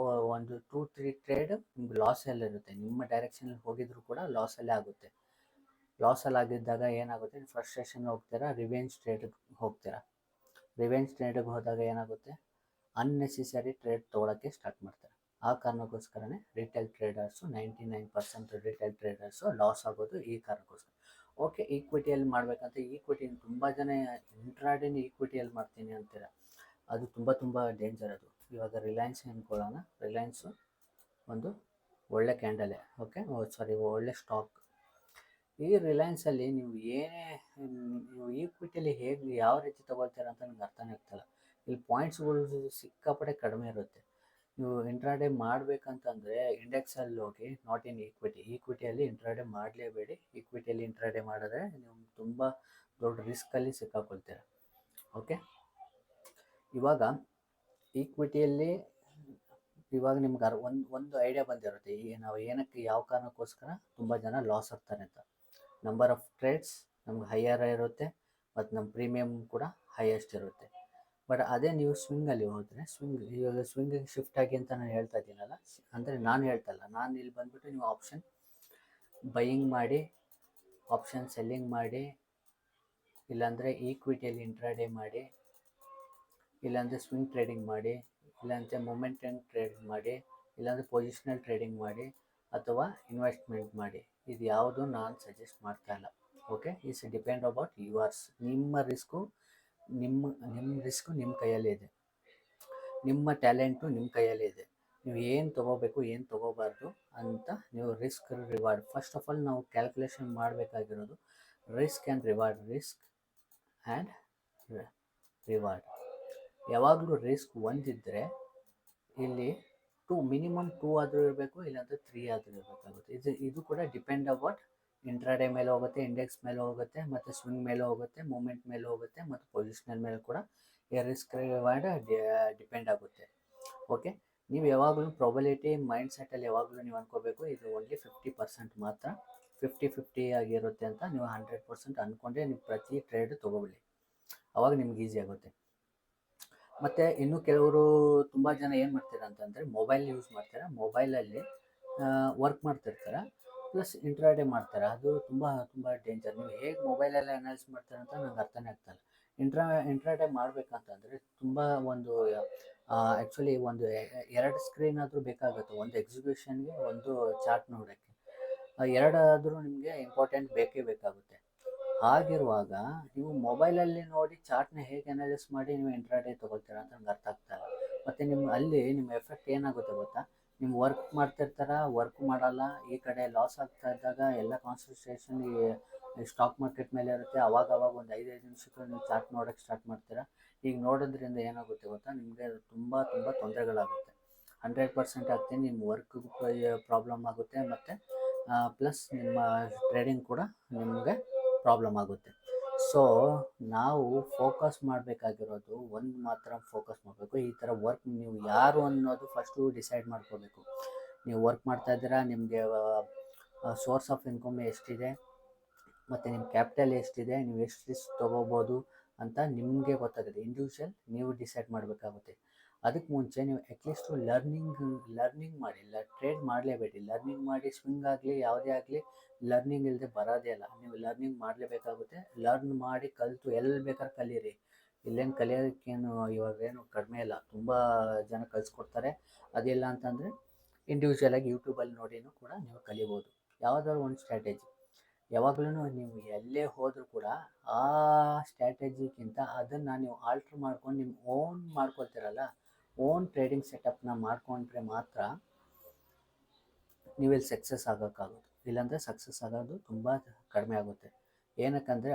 1 2 3 ಟ್ರೇಡ್ ನಿಮ್ಗೆ ಲಾಸಲ್ಲಿರುತ್ತೆ. ನಿಮ್ಮ ಡೈರೆಕ್ಷನಲ್ಲಿ ಹೋಗಿದ್ರು ಕೂಡ ಲಾಸಲ್ಲೇ ಆಗುತ್ತೆ. ಲಾಸಲ್ಲಿ ಆಗಿದ್ದಾಗ ಏನಾಗುತ್ತೆ, ಫ್ರಸ್ಟ್ರೇಷನ್ ಹೋಗ್ತೀರಾ, ರಿವೆಂಜ್ ಟ್ರೇಡಿಗೆ ಹೋಗ್ತೀರಾ. ರಿವೆಂಜ್ ಟ್ರೇಡಿಗೆ ಹೋದಾಗ ಏನಾಗುತ್ತೆ, ಅನ್ನೆಸೆಸರಿ ಟ್ರೇಡ್ ತೊಗೊಳಕ್ಕೆ ಸ್ಟಾರ್ಟ್ ಮಾಡ್ತಾರೆ. ಆ ಕಾರಣಕ್ಕೋಸ್ಕರನೇ retail traders 99% retail traders loss ಆಗೋದು ಈ ಕಾರಣಕ್ಕೋಸ್ಕರ. ಓಕೆ, ಈಕ್ವಿಟಿಯಲ್ಲಿ ಮಾಡಬೇಕಂತ ಈಕ್ವಿಟಿ ತುಂಬ ಜನ ಇಂಟ್ರಾಡೇನ ಈಕ್ವಿಟಿಯಲ್ಲಿ ಮಾಡ್ತೀನಿ ಅಂತೀರ, ಅದು ತುಂಬ ಡೇಂಜರ್ ಅದು. ಇವಾಗ ರಿಲಯನ್ಸ್ ಅಂದ್ಕೊಳ್ಳೋಣ, ರಿಲಯನ್ಸು ಒಂದು ಒಳ್ಳೆ ಕ್ಯಾಂಡಲೇ, ಓಕೆ ಸಾರಿ ಒಳ್ಳೆ ಸ್ಟಾಕ್. ಈ ರಿಲಯನ್ಸಲ್ಲಿ ನೀವು ನೀವು ಈಕ್ವಿಟಿಯಲ್ಲಿ ಯಾವ ರೀತಿ ತೊಗೊಳ್ತೀರ ಅಂತ ನನಗೆ ಅರ್ಥನೇ ಆಗ್ತಾಯಿಲ್ಲ. ಇಲ್ಲಿ ಪಾಯಿಂಟ್ಸ್ಗಳು ಸಿಕ್ಕಾಪಟ್ಟೆ ಕಡಿಮೆ ಇರುತ್ತೆ. ನೀವು ಇಂಟ್ರಾಡೇ ಮಾಡಬೇಕಂತಂದರೆ ಇಂಡೆಕ್ಸಲ್ಲಿ ಹೋಗಿ, ನಾಟ್ ಇನ್ ಈಕ್ವಿಟಿಯಲ್ಲಿ ಇಂಟ್ರಾಡೇ ಮಾಡಲೇಬೇಡಿ. ಈಕ್ವಿಟಿಯಲ್ಲಿ ಇಂಟ್ರಾಡೇ ಮಾಡಿದ್ರೆ ನೀವು ತುಂಬ ದೊಡ್ಡ ರಿಸ್ಕಲ್ಲಿ ಸಿಕ್ಕಾಕೊಳ್ತೀರ. ಓಕೆ, ಇವಾಗ ಈಕ್ವಿಟಿಯಲ್ಲಿ ಇವಾಗ ನಿಮ್ಗೆ ಒಂದು ಐಡಿಯಾ ಬಂದಿರುತ್ತೆ, ನಾವು ಏನಕ್ಕೆ ಯಾವ ಕಾರಣಕ್ಕೋಸ್ಕರ ತುಂಬ ಜನ ಲಾಸ್ ಆಗ್ತಾರೆ ಅಂತ. ನಂಬರ್ ಆಫ್ ಟ್ರೇಡ್ಸ್ ನಮ್ಗೆ ಹೈಯರ್ ಇರುತ್ತೆ ಮತ್ತು ನಮ್ಮ ಪ್ರೀಮಿಯಮ್ ಕೂಡ ಹೈಯೆಸ್ಟ್ ಇರುತ್ತೆ. ಬಟ್ ಅದೇ ನೀವು ಸ್ವಿಂಗಲ್ಲಿ ಹೋದರೆ ಇವಾಗ ಸ್ವಿಂಗಿಗೆ ಶಿಫ್ಟ್ ಆಗಿ ಅಂತ ನಾನು ಹೇಳ್ತಾ ಇದ್ದೀನಲ್ಲ, ಅಂದರೆ ನಾನು ಹೇಳ್ತಲ್ಲ, ನಾನು ಇಲ್ಲಿ ಬಂದುಬಿಟ್ಟು ನೀವು ಆಪ್ಷನ್ ಬೈಯಿಂಗ್ ಮಾಡಿ, ಆಪ್ಷನ್ ಸೆಲ್ಲಿಂಗ್ ಮಾಡಿ, ಇಲ್ಲಾಂದರೆ ಈಕ್ವಿಟಿಯಲ್ಲಿ ಇಂಟ್ರಾಡೇ ಮಾಡಿ, ಇಲ್ಲಾಂದರೆ ಸ್ವಿಂಗ್ ಟ್ರೇಡಿಂಗ್ ಮಾಡಿ, ಇಲ್ಲಾಂದರೆ ಮೊಮೆಂಟಮ್ ಟ್ರೇಡಿಂಗ್ ಮಾಡಿ, ಇಲ್ಲಾಂದರೆ ಪೊಸಿಷನಲ್ ಟ್ರೇಡಿಂಗ್ ಮಾಡಿ, ಅಥವಾ ಇನ್ವೆಸ್ಟ್ಮೆಂಟ್ ಮಾಡಿ. ಇದು ಯಾವುದು ನಾನು ಸಜೆಸ್ಟ್ ಮಾಡ್ತಾ ಇಲ್ಲ. Okay, it's depend about yours. ನಿಮ್ಮ ರಿಸ್ಕು ನಿಮ್ಮ ಕೈಯಲ್ಲೇ ಇದೆ, ನಿಮ್ಮ ಟ್ಯಾಲೆಂಟು ನಿಮ್ಮ ಕೈಯಲ್ಲೇ ಇದೆ. ನೀವು ಏನು ತೊಗೋಬೇಕು ಏನು ತೊಗೋಬಾರ್ದು ಅಂತ ನೀವು risk reward first of all ನಾವು ಕ್ಯಾಲ್ಕುಲೇಷನ್ ಮಾಡಬೇಕಾಗಿರೋದು. Risk and reward, risk and reward. ಯಾವಾಗಲೂ ರಿಸ್ಕ್ ಒಂದಿದ್ದರೆ ಇಲ್ಲಿ ಮಿನಿಮಮ್ 2 ಆದರೂ ಇರಬೇಕು, ಇಲ್ಲಾಂದರೆ 3 ಆದರೂ ಇರಬೇಕಾಗುತ್ತೆ. ಇದು ಕೂಡ ಡಿಪೆಂಡ್ ಅಬೌಟ್ ಇಂಟ್ರಾಡೇ ಮೇಲೆ ಹೋಗುತ್ತೆ, ಇಂಡೆಕ್ಸ್ ಮೇಲೆ ಹೋಗುತ್ತೆ, ಮತ್ತು ಸ್ವಿಂಗ್ ಮೇಲೆ ಹೋಗುತ್ತೆ, ಮೂಮೆಂಟ್ ಮೇಲೆ ಹೋಗುತ್ತೆ, ಮತ್ತು ಪೊಸಿಷನಲ್ ಮೇಲೆ ಕೂಡ ಈ ರಿಸ್ಕ್ ರಿವಾರ್ಡ್ ಡಿಪೆಂಡ್ ಆಗುತ್ತೆ. ಓಕೆ, ನೀವು ಯಾವಾಗಲೂ ಪ್ರಾಬಬಿಲಿಟಿ ಮೈಂಡ್ ಸೆಟ್ಟಲ್ಲಿ ಯಾವಾಗಲೂ ನೀವು ಅಂದ್ಕೋಬೇಕು, ಇದು ಓನ್ಲಿ 50% ಮಾತ್ರ, 50-50 ಆಗಿರುತ್ತೆ ಅಂತ ನೀವು 100% ಅಂದ್ಕೊಂಡ್ರೆ ನೀವು ಪ್ರತಿ ಟ್ರೇಡ್ ತೊಗೊಬಿಡಿ. ಅವಾಗ ನಿಮ್ಗೆ ಈಸಿ ಆಗುತ್ತೆ. ಮತ್ತು ಇನ್ನು ಕೆಲವರು ತುಂಬ ಜನ ಏನು ಮಾಡ್ತಾರೆ ಅಂತಂದರೆ ಮೊಬೈಲ್ ಯೂಸ್ ಮಾಡ್ತಾರೆ, ಮೊಬೈಲಲ್ಲಿ ವರ್ಕ್ ಮಾಡ್ತಿರ್ತಾರೆ ಪ್ಲಸ್ ಇಂಟ್ರಾಡೇ ಮಾಡ್ತಾರೆ. ಅದು ತುಂಬ ತುಂಬ ಡೇಂಜರ್. ನೀವು ಹೇಗೆ ಮೊಬೈಲಲ್ಲಿ ಅನಲೈಸ್ ಮಾಡ್ತಾರೆ ಅಂತ ನಂಗೆ ಅರ್ಥನೇ ಆಗ್ತಾಯಿಲ್ಲ. ಇಂಟ್ರಾಡೇ ಮಾಡಬೇಕಂತಂದರೆ ತುಂಬ ಒಂದು ಆ್ಯಕ್ಚುಲಿ ಒಂದು 2 ಸ್ಕ್ರೀನ್ ಆದರೂ ಬೇಕಾಗುತ್ತೆ, ಒಂದು ಎಕ್ಸಿಕ್ಯೂಷನ್ಗೆ, ಒಂದು ಚಾರ್ಟ್ ನೋಡೋಕ್ಕೆ. ಎರಡಾದರೂ ನಿಮಗೆ ಇಂಪಾರ್ಟೆಂಟ್ ಬೇಕೇ ಬೇಕಾಗುತ್ತೆ. ಹಾಗಿರುವಾಗ ನೀವು ಮೊಬೈಲಲ್ಲಿ ನೋಡಿ ಚಾರ್ಟ್ನ ಹೇಗೆ ಅನಲೈಸ್ ಮಾಡಿ ನೀವು ಇಂಟ್ರಾಡೇ ತೊಗೊಳ್ತೀರಾ ಅಂತ ನಂಗೆ ಅರ್ಥ ಆಗ್ತಾಯಿಲ್ಲ. ಮತ್ತು ನಿಮ್ಮ ಎಫೆಕ್ಟ್ ಏನಾಗುತ್ತೆ ಗೊತ್ತಾ, ನೀವು ವರ್ಕ್ ಮಾಡ್ತಿರ್ತಾರ, ವರ್ಕ್ ಮಾಡಲ್ಲ, ಈ ಕಡೆ ಲಾಸ್ ಆಗ್ತಾ ಇದ್ದಾಗ ಎಲ್ಲ ಕಾನ್ಸಂಟ್ರೇಷನ್ ಈ ಸ್ಟಾಕ್ ಮಾರ್ಕೆಟ್ ಮೇಲೆ ಇರುತ್ತೆ. ಅವಾಗ ಒಂದು 5 ನಿಮಿಷಕ್ಕೆ ನೀವು ಚಾರ್ಟ್ ನೋಡೋಕ್ಕೆ ಸ್ಟಾರ್ಟ್ ಮಾಡ್ತೀರಾ. ಈಗ ನೋಡೋದ್ರಿಂದ ಏನಾಗುತ್ತೆ ಗೊತ್ತಾ, ನಿಮಗೆ ತುಂಬ ತೊಂದರೆಗಳಾಗುತ್ತೆ. 100% ಆಗ್ತೀನಿ, ನಿಮ್ಮ ವರ್ಕ್ಗೂ ಪ್ರಾಬ್ಲಮ್ ಆಗುತ್ತೆ, ಮತ್ತು ಪ್ಲಸ್ ನಿಮ್ಮ ಟ್ರೇಡಿಂಗ್ ಕೂಡ ನಿಮಗೆ ಪ್ರಾಬ್ಲಮ್ ಆಗುತ್ತೆ. ಸೊ ನಾವು ಫೋಕಸ್ ಮಾಡಬೇಕಾಗಿರೋದು ಒಂದು ಮಾತ್ರ ಫೋಕಸ್ ಮಾಡಬೇಕು. ಈ ಥರ ವರ್ಕ್ ನೀವು ಯಾರು ಅನ್ನೋದು ಫಸ್ಟು ಡಿಸೈಡ್ ಮಾಡ್ಕೋಬೇಕು. ನೀವು ವರ್ಕ್ ಮಾಡ್ತಾಯಿದ್ದೀರಾ, ನಿಮಗೆ ಸೋರ್ಸ್ ಆಫ್ ಇನ್ಕಮ್ ಎಷ್ಟಿದೆ, ಮತ್ತು ನಿಮ್ಮ ಕ್ಯಾಪಿಟಲ್ ಎಷ್ಟಿದೆ, ನೀವು ಎಷ್ಟು ರಿಸ್ಕ್ ತೊಗೋಬೋದು ಅಂತ ನಿಮಗೆ ಗೊತ್ತಾಗುತ್ತೆ. ಇಂಡಿವಿಜುವಲ್ ನೀವು ಡಿಸೈಡ್ ಮಾಡಬೇಕಾಗುತ್ತೆ. ಅದಕ್ಕೆ ಮುಂಚೆ ನೀವು ಅಟ್ಲೀಸ್ಟು ಲರ್ನಿಂಗ್ ಮಾಡಿ. ಟ್ರೇಡ್ ಮಾಡಲೇಬೇಡಿ, ಲರ್ನಿಂಗ್ ಮಾಡಿ. ಸ್ವಿಂಗ್ ಆಗಲಿ ಯಾವುದೇ ಆಗಲಿ ಲರ್ನಿಂಗ್ ಇಲ್ಲದೆ ಬರೋದೇ ಇಲ್ಲ. ನೀವು ಲರ್ನಿಂಗ್ ಮಾಡಲೇಬೇಕಾಗುತ್ತೆ. ಲರ್ನ್ ಮಾಡಿ ಕಲಿತು ಎಲ್ಲಿ ಬೇಕಾದ್ರೆ ಕಲೀರಿ. ಇಲ್ಲೇನು ಕಲಿಯೋದಕ್ಕೇನು ಇವಾಗೇನು ಕಡಿಮೆ ಇಲ್ಲ, ತುಂಬ ಜನ ಕಲಿಸ್ಕೊಡ್ತಾರೆ. ಅದಿಲ್ಲ ಅಂತಂದರೆ ಇಂಡಿವಿಜುವಲಾಗಿ ಯೂಟ್ಯೂಬಲ್ಲಿ ನೋಡಿನೂ ಕೂಡ ನೀವು ಕಲಿಬೋದು ಯಾವುದಾದ್ರು ಒಂದು ಸ್ಟ್ರಾಟಜಿ. ಯಾವಾಗಲೂ ನೀವು ಎಲ್ಲೇ ಹೋದರೂ ಕೂಡ ಆ ಸ್ಟ್ರಾಟಜಿಗಿಂತ ಅದನ್ನು ನೀವು ಆಲ್ಟ್ರ್ ಮಾಡ್ಕೊಂಡು ನಿಮ್ಮ ಓನ್ ಮಾಡ್ಕೊಳ್ತೀರಲ್ಲ, ಓನ್ ಟ್ರೇಡಿಂಗ್ ಸೆಟಪ್ನ ಮಾಡಿಕೊಂಡ್ರೆ ಮಾತ್ರ ನೀವಿಲ್ಲಿ ಸಕ್ಸಸ್ ಆಗೋಕ್ಕಾಗೋದು. ಇಲ್ಲಾಂದರೆ ಸಕ್ಸಸ್ ಆಗೋದು ತುಂಬ ಕಡಿಮೆ ಆಗುತ್ತೆ. ಏನಕ್ಕಂದರೆ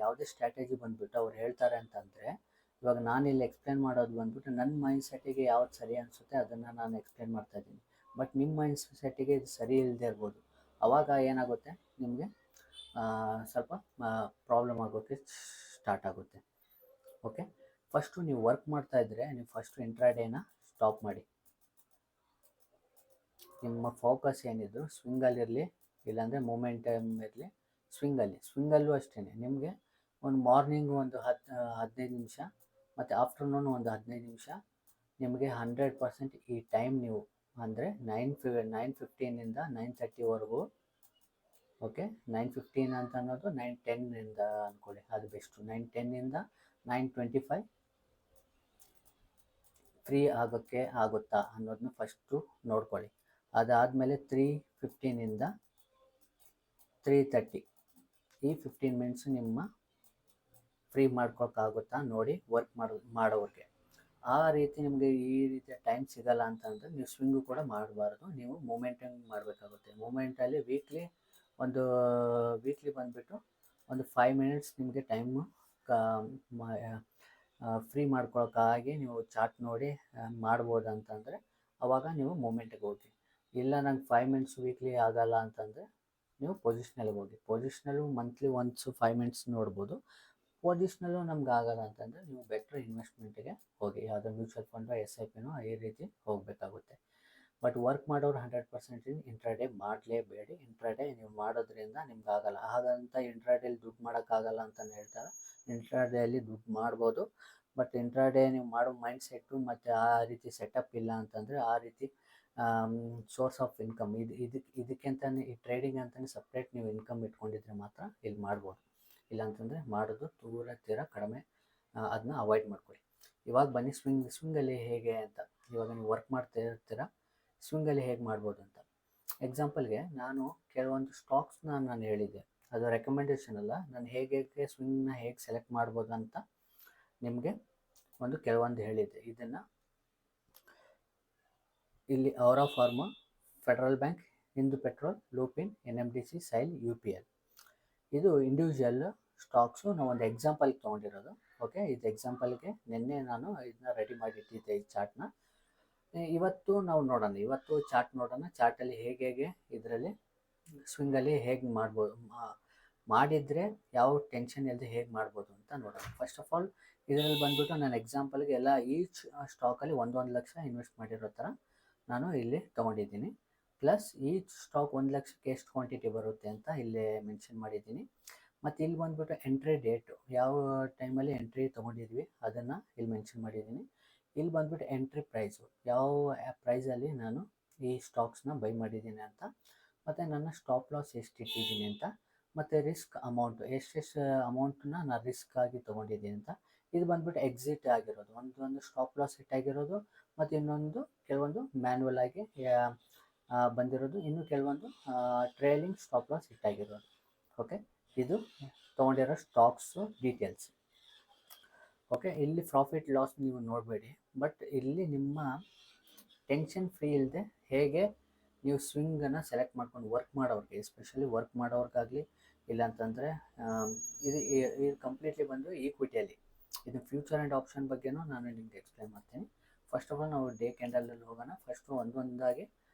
ಯಾವುದೇ ಸ್ಟ್ರಾಟಜಿ ಬಂದುಬಿಟ್ಟು ಅವ್ರು ಹೇಳ್ತಾರೆ ಅಂತಂದರೆ, ಇವಾಗ ನಾನಿಲ್ಲಿ ಎಕ್ಸ್ಪ್ಲೇನ್ ಮಾಡೋದು ಬಂದುಬಿಟ್ಟು ನನ್ನ ಮೈಂಡ್ ಸೆಟ್ಟಿಗೆ ಯಾವ್ದು ಸರಿ ಅನಿಸುತ್ತೆ ಅದನ್ನು ನಾನು ಎಕ್ಸ್ಪ್ಲೇನ್ ಮಾಡ್ತಾಯಿದ್ದೀನಿ. ಬಟ್ ನಿಮ್ಮ ಮೈಂಡ್ ಸೆಟ್ಟಿಗೆ ಇದು ಸರಿ ಇಲ್ಲದೆ ಇರ್ಬೋದು. ಆವಾಗ ಏನಾಗುತ್ತೆ, ನಿಮಗೆ ಸ್ವಲ್ಪ ಪ್ರಾಬ್ಲಮ್ ಆಗೋಕ್ಕೆ ಸ್ಟಾರ್ಟ್ ಆಗುತ್ತೆ. ಓಕೆ, ಫಸ್ಟು ನೀವು ವರ್ಕ್ ಮಾಡ್ತಾಯಿದ್ರೆ ನೀವು ಫಸ್ಟು ಇಂಟ್ರಾಡೇನ ಸ್ಟಾಪ್ ಮಾಡಿ. ನಿಮ್ಮ ಫೋಕಸ್ ಏನಿದ್ರು ಸ್ವಿಂಗಲ್ಲಿರಲಿ, ಇಲ್ಲಾಂದರೆ ಮೊಮೆಂಟಮ್ ಇರಲಿ. ಸ್ವಿಂಗಲ್ಲೂ ಅಷ್ಟೇ, ನಿಮಗೆ ಒಂದು ಮಾರ್ನಿಂಗ್ ಒಂದು 15 ನಿಮಿಷ ಮತ್ತು ಆಫ್ಟರ್ನೂನ್ ಒಂದು 15 ನಿಮಿಷ ನಿಮಗೆ 100% ಈ ಟೈಮ್ ನೀವು ಅಂದರೆ 9:15 9:30ವರೆಗೂ. ಓಕೆ, 9:15 ಅಂತ ಅನ್ನೋದು 9:10 ಅಂದ್ಕೊಳ್ಳಿ, ಅದು ಬೆಸ್ಟು. 9:10 9:25 ಫ್ರೀ ಆಗುತ್ತಾ ಅನ್ನೋದನ್ನ ಫಸ್ಟು ನೋಡ್ಕೊಳ್ಳಿ. ಅದಾದಮೇಲೆ 3:15 3:30 ಈ 15 ಮಿನಿಟ್ಸ್ ನಿಮ್ಮ ಫ್ರೀ ಮಾಡ್ಕೊಳಕ್ಕಾಗುತ್ತಾ ನೋಡಿ ವರ್ಕ್ ಮಾಡೋರಿಗೆ. ಆ ರೀತಿ ನಿಮಗೆ ಈ ರೀತಿಯ ಟೈಮ್ ಸಿಗಲ್ಲ ಅಂತಂದರೆ ನೀವು ಸ್ವಿಂಗು ಕೂಡ ಮಾಡಬಾರ್ದು, ನೀವು ಮೂಮೆಂಟನ್ನು ಮಾಡಬೇಕಾಗುತ್ತೆ. ಮೂಮೆಂಟಲ್ಲಿ ವೀಕ್ಲಿ ಬಂದುಬಿಟ್ಟು ಒಂದು 5 ಮಿನಿಟ್ಸ್ ನಿಮಗೆ ಟೈಮು ಫ್ರೀ ಮಾಡ್ಕೊಳಕ್ಕಾಗಿ ನೀವು ಚಾರ್ಟ್ ನೋಡಿ ಮಾಡ್ಬೋದು ಅಂತಂದರೆ ಆವಾಗ ನೀವು ಮೂಮೆಂಟಿಗೆ ಹೋಗಿ. ಇಲ್ಲ ನಂಗೆ 5 ಮಿನಿಟ್ಸ್ ವೀಕ್ಲಿ ಆಗಲ್ಲ ಅಂತಂದರೆ ನೀವು ಪೊಸಿಷ್ನಲ್ಗೆ ಹೋಗಿ. ಪೊಸಿಷ್ನಲ್ಲು ಮಂತ್ಲಿ ಒನ್ಸು 5 ಮಿನಿಟ್ಸ್ ನೋಡ್ಬೋದು. ಪೊಸಿಷ್ನಲ್ಲು ನಮ್ಗೆ ಆಗಲ್ಲ ಅಂತಂದರೆ ನೀವು ಬೆಟ್ರ್ ಇನ್ವೆಸ್ಟ್ಮೆಂಟಿಗೆ ಹೋಗಿ, ಯಾವುದೋ ಮ್ಯೂಚುವಲ್ ಫಂಡೋ SIPನೋ ಈ ರೀತಿ ಹೋಗಬೇಕಾಗುತ್ತೆ. ಬಟ್ ವರ್ಕ್ ಮಾಡೋರು 100% ಇಂಟ್ರಾಡೇ ಮಾಡಲೇಬೇಡಿ. ಇಂಟ್ರಾಡೇ ನೀವು ಮಾಡೋದ್ರಿಂದ ನಿಮ್ಗೆ ಆಗಲ್ಲ. ಹಾಗಂತ ಇಂಟ್ರಾಡೇಲಿ ದುಡ್ಡು ಮಾಡೋಕ್ಕಾಗಲ್ಲ ಅಂತಲೇ ಹೇಳ್ತಾರೆ. ಇಂಟ್ರಾಡೇಲಿ ದುಡ್ಡು ಮಾಡ್ಬೋದು, ಬಟ್ ಇಂಟ್ರಾಡೇ ನೀವು ಮಾಡೋ ಮೈಂಡ್ ಸೆಟ್ಟು ಮತ್ತು ಆ ರೀತಿ ಸೆಟಪ್ ಇಲ್ಲ ಅಂತಂದರೆ, ಆ ರೀತಿ ಸೋರ್ಸ್ ಆಫ್ ಇನ್ಕಮ್ ಇದಕ್ಕೆಂತಲೇ ಈ ಟ್ರೇಡಿಂಗ್ ಅಂತಲೇ ಸಪ್ರೇಟ್ ನೀವು ಇನ್ಕಮ್ ಇಟ್ಕೊಂಡಿದ್ರೆ ಮಾತ್ರ ಇಲ್ಲಿ ಮಾಡ್ಬೋದು. ಇಲ್ಲಾಂತಂದರೆ ಮಾಡೋದು ತೀರ ಕಡಿಮೆ. ಅದನ್ನ ಅವಾಯ್ಡ್ ಮಾಡ್ಕೊಳ್ಳಿ. ಇವಾಗ ಬನ್ನಿ ಸ್ವಿಂಗಲ್ಲಿ ಹೇಗೆ ಅಂತ. ಇವಾಗ ನೀವು ವರ್ಕ್ ಮಾಡ್ತಾ ಇರ್ತೀರ, ಸ್ವಿಂಗಲ್ಲಿ ಹೇಗೆ ಮಾಡ್ಬೋದು ಅಂತ. ಎಕ್ಸಾಂಪಲ್ಗೆ ನಾನು ಕೆಲವೊಂದು ಸ್ಟಾಕ್ಸ್ನ ನಾನು ಹೇಳಿದ್ದೆ, ಅದು ರೆಕಮೆಂಡೇಷನ್ ಅಲ್ಲ, ನಾನು ಹೇಗೆ ಸ್ವಿಂಗ್ನ ಹೇಗೆ ಸೆಲೆಕ್ಟ್ ಮಾಡ್ಬೋದು ಅಂತ ನಿಮಗೆ ಕೆಲವೊಂದು ಹೇಳಿದ್ದೆ. ಇದನ್ನು ಇಲ್ಲಿ ಔರಾ pharma, federal bank, Hindu petrol, Lupin, NMDC, SAIL, UPL ಇದು ಇಂಡಿವಿಜುವಲ್ ಸ್ಟಾಕ್ಸು ನಾವು ಒಂದು ಎಕ್ಸಾಂಪಲ್ಗೆ ತೊಗೊಂಡಿರೋದು. ಓಕೆ, ಇದು ಎಕ್ಸಾಂಪಲ್ಗೆ ನಿನ್ನೆ ನಾನು ಇದನ್ನ ರೆಡಿ ಮಾಡಿಟ್ಟಿದ್ದೆ ಈ ಚಾರ್ಟ್ನ. ಇವತ್ತು ನಾವು ನೋಡೋಣ, ಇವತ್ತು ಚಾರ್ಟ್ ನೋಡೋಣ. ಚಾರ್ಟಲ್ಲಿ ಹೇಗೆ ಇದರಲ್ಲಿ ಸ್ವಿಂಗಲ್ಲಿ ಹೇಗೆ ಮಾಡ್ಬೋದು, ಮಾಡಿದರೆ ಯಾವ ಟೆನ್ಷನ್ ಇಲ್ಲದೆ ಹೇಗೆ ಮಾಡ್ಬೋದು ಅಂತ ನೋಡೋಣ. ಫಸ್ಟ್ ಆಫ್ ಆಲ್ ಇದರಲ್ಲಿ ಬಂದ್ಬಿಟ್ಟು ನಾನು ಎಕ್ಸಾಂಪಲ್ಗೆ ಎಲ್ಲ ಈಚ್ ಸ್ಟಾಕಲ್ಲಿ 1 ಲಕ್ಷ ಇನ್ವೆಸ್ಟ್ ಮಾಡಿರೋ ಥರ ನಾನು ಇಲ್ಲಿ ತೊಗೊಂಡಿದ್ದೀನಿ. ಪ್ಲಸ್ ಈಚ್ ಸ್ಟಾಕ್ 1 ಲಕ್ಷಕ್ಕೆ ಎಷ್ಟು ಕ್ವಾಂಟಿಟಿ ಬರುತ್ತೆ ಅಂತ ಇಲ್ಲಿ ಮೆನ್ಷನ್ ಮಾಡಿದ್ದೀನಿ. ಮತ್ತು ಇಲ್ಲಿ ಬಂದ್ಬಿಟ್ಟು ಎಂಟ್ರಿ ಡೇಟು, ಯಾವ ಟೈಮಲ್ಲಿ ಎಂಟ್ರಿ ತೊಗೊಂಡಿದ್ವಿ ಅದನ್ನು ಇಲ್ಲಿ ಮೆನ್ಷನ್ ಮಾಡಿದ್ದೀನಿ. ಇಲ್ಲಿ ಬಂದ್ಬಿಟ್ಟು ಎಂಟ್ರಿ ಪ್ರೈಸು, ಯಾವ ಪ್ರೈಸಲ್ಲಿ ನಾನು ಈ ಸ್ಟಾಕ್ಸ್ನ ಬೈ ಮಾಡಿದ್ದೀನಿ ಅಂತ, ಮತ್ತು ನನ್ನ ಸ್ಟಾಪ್ ಲಾಸ್ ಎಷ್ಟು ಇಟ್ಟಿದ್ದೀನಿ ಅಂತ, ಮತ್ತು ರಿಸ್ಕ್ ಅಮೌಂಟು ಎಷ್ಟೆಷ್ಟು ಅಮೌಂಟನ್ನ ನಾನು ರಿಸ್ಕ್ ಆಗಿ ತೊಗೊಂಡಿದ್ದೀನಿ ಅಂತ. ಇದು ಬಂದ್ಬಿಟ್ಟು ಎಕ್ಸಿಟ್ ಆಗಿರೋದು, ಒಂದು ಸ್ಟಾಪ್ ಲಾಸ್ ಹಿಟ್ಟಾಗಿರೋದು, ಮತ್ತು ಇನ್ನೊಂದು ಕೆಲವೊಂದು ಮ್ಯಾನ್ಯುವಲ್ ಆಗಿ ಬಂದಿರೋದು, ಇನ್ನು ಕೆಲವೊಂದು ಟ್ರೇಲಿಂಗ್ ಸ್ಟಾಪ್ ಲಾಸ್ ಹಿಟ್ಟಾಗಿರೋದು. ಓಕೆ, ಇದು ತೊಗೊಂಡಿರೋ ಸ್ಟಾಕ್ಸು ಡೀಟೇಲ್ಸ್. ಓಕೆ, ಇಲ್ಲಿ ಪ್ರಾಫಿಟ್ ಲಾಸ್ ನೀವು ನೋಡಬೇಡಿ, ಬಟ್ ಇಲ್ಲಿ ನಿಮ್ಮ ಟೆನ್ಷನ್ ಫ್ರೀ ಇಲ್ಲದೆ ಹೇಗೆ ನೀವು ಸ್ವಿಂಗನ್ನು ಸೆಲೆಕ್ಟ್ ಮಾಡ್ಕೊಂಡು ವರ್ಕ್ ಮಾಡೋರಿಗೆ, ಎಸ್ಪೆಷಲಿ ವರ್ಕ್ ಮಾಡೋರ್ಗಾಗಲಿ, ಇಲ್ಲಾಂತಂದರೆ ಇದು ಕಂಪ್ಲೀಟ್ಲಿ ಬಂದು ಈಕ್ವಿಟಿಯಲ್ಲಿ. ಇದು ಫ್ಯೂಚರ್ ಆ್ಯಂಡ್ ಆಪ್ಷನ್ ಬಗ್ಗೆನೂ ನಾನು ನಿಮಗೆ ಎಕ್ಸ್ಪ್ಲೈನ್ ಮಾಡ್ತೀನಿ. ಫಸ್ಟ್ ಆಫ್ ಆಲ್ ನಾವು ಡೇ ಕ್ಯಾಂಡಲಲ್ಲಿ ಹೋಗೋಣ. ಫಸ್ಟು ಒಂದೊಂದಾಗಿ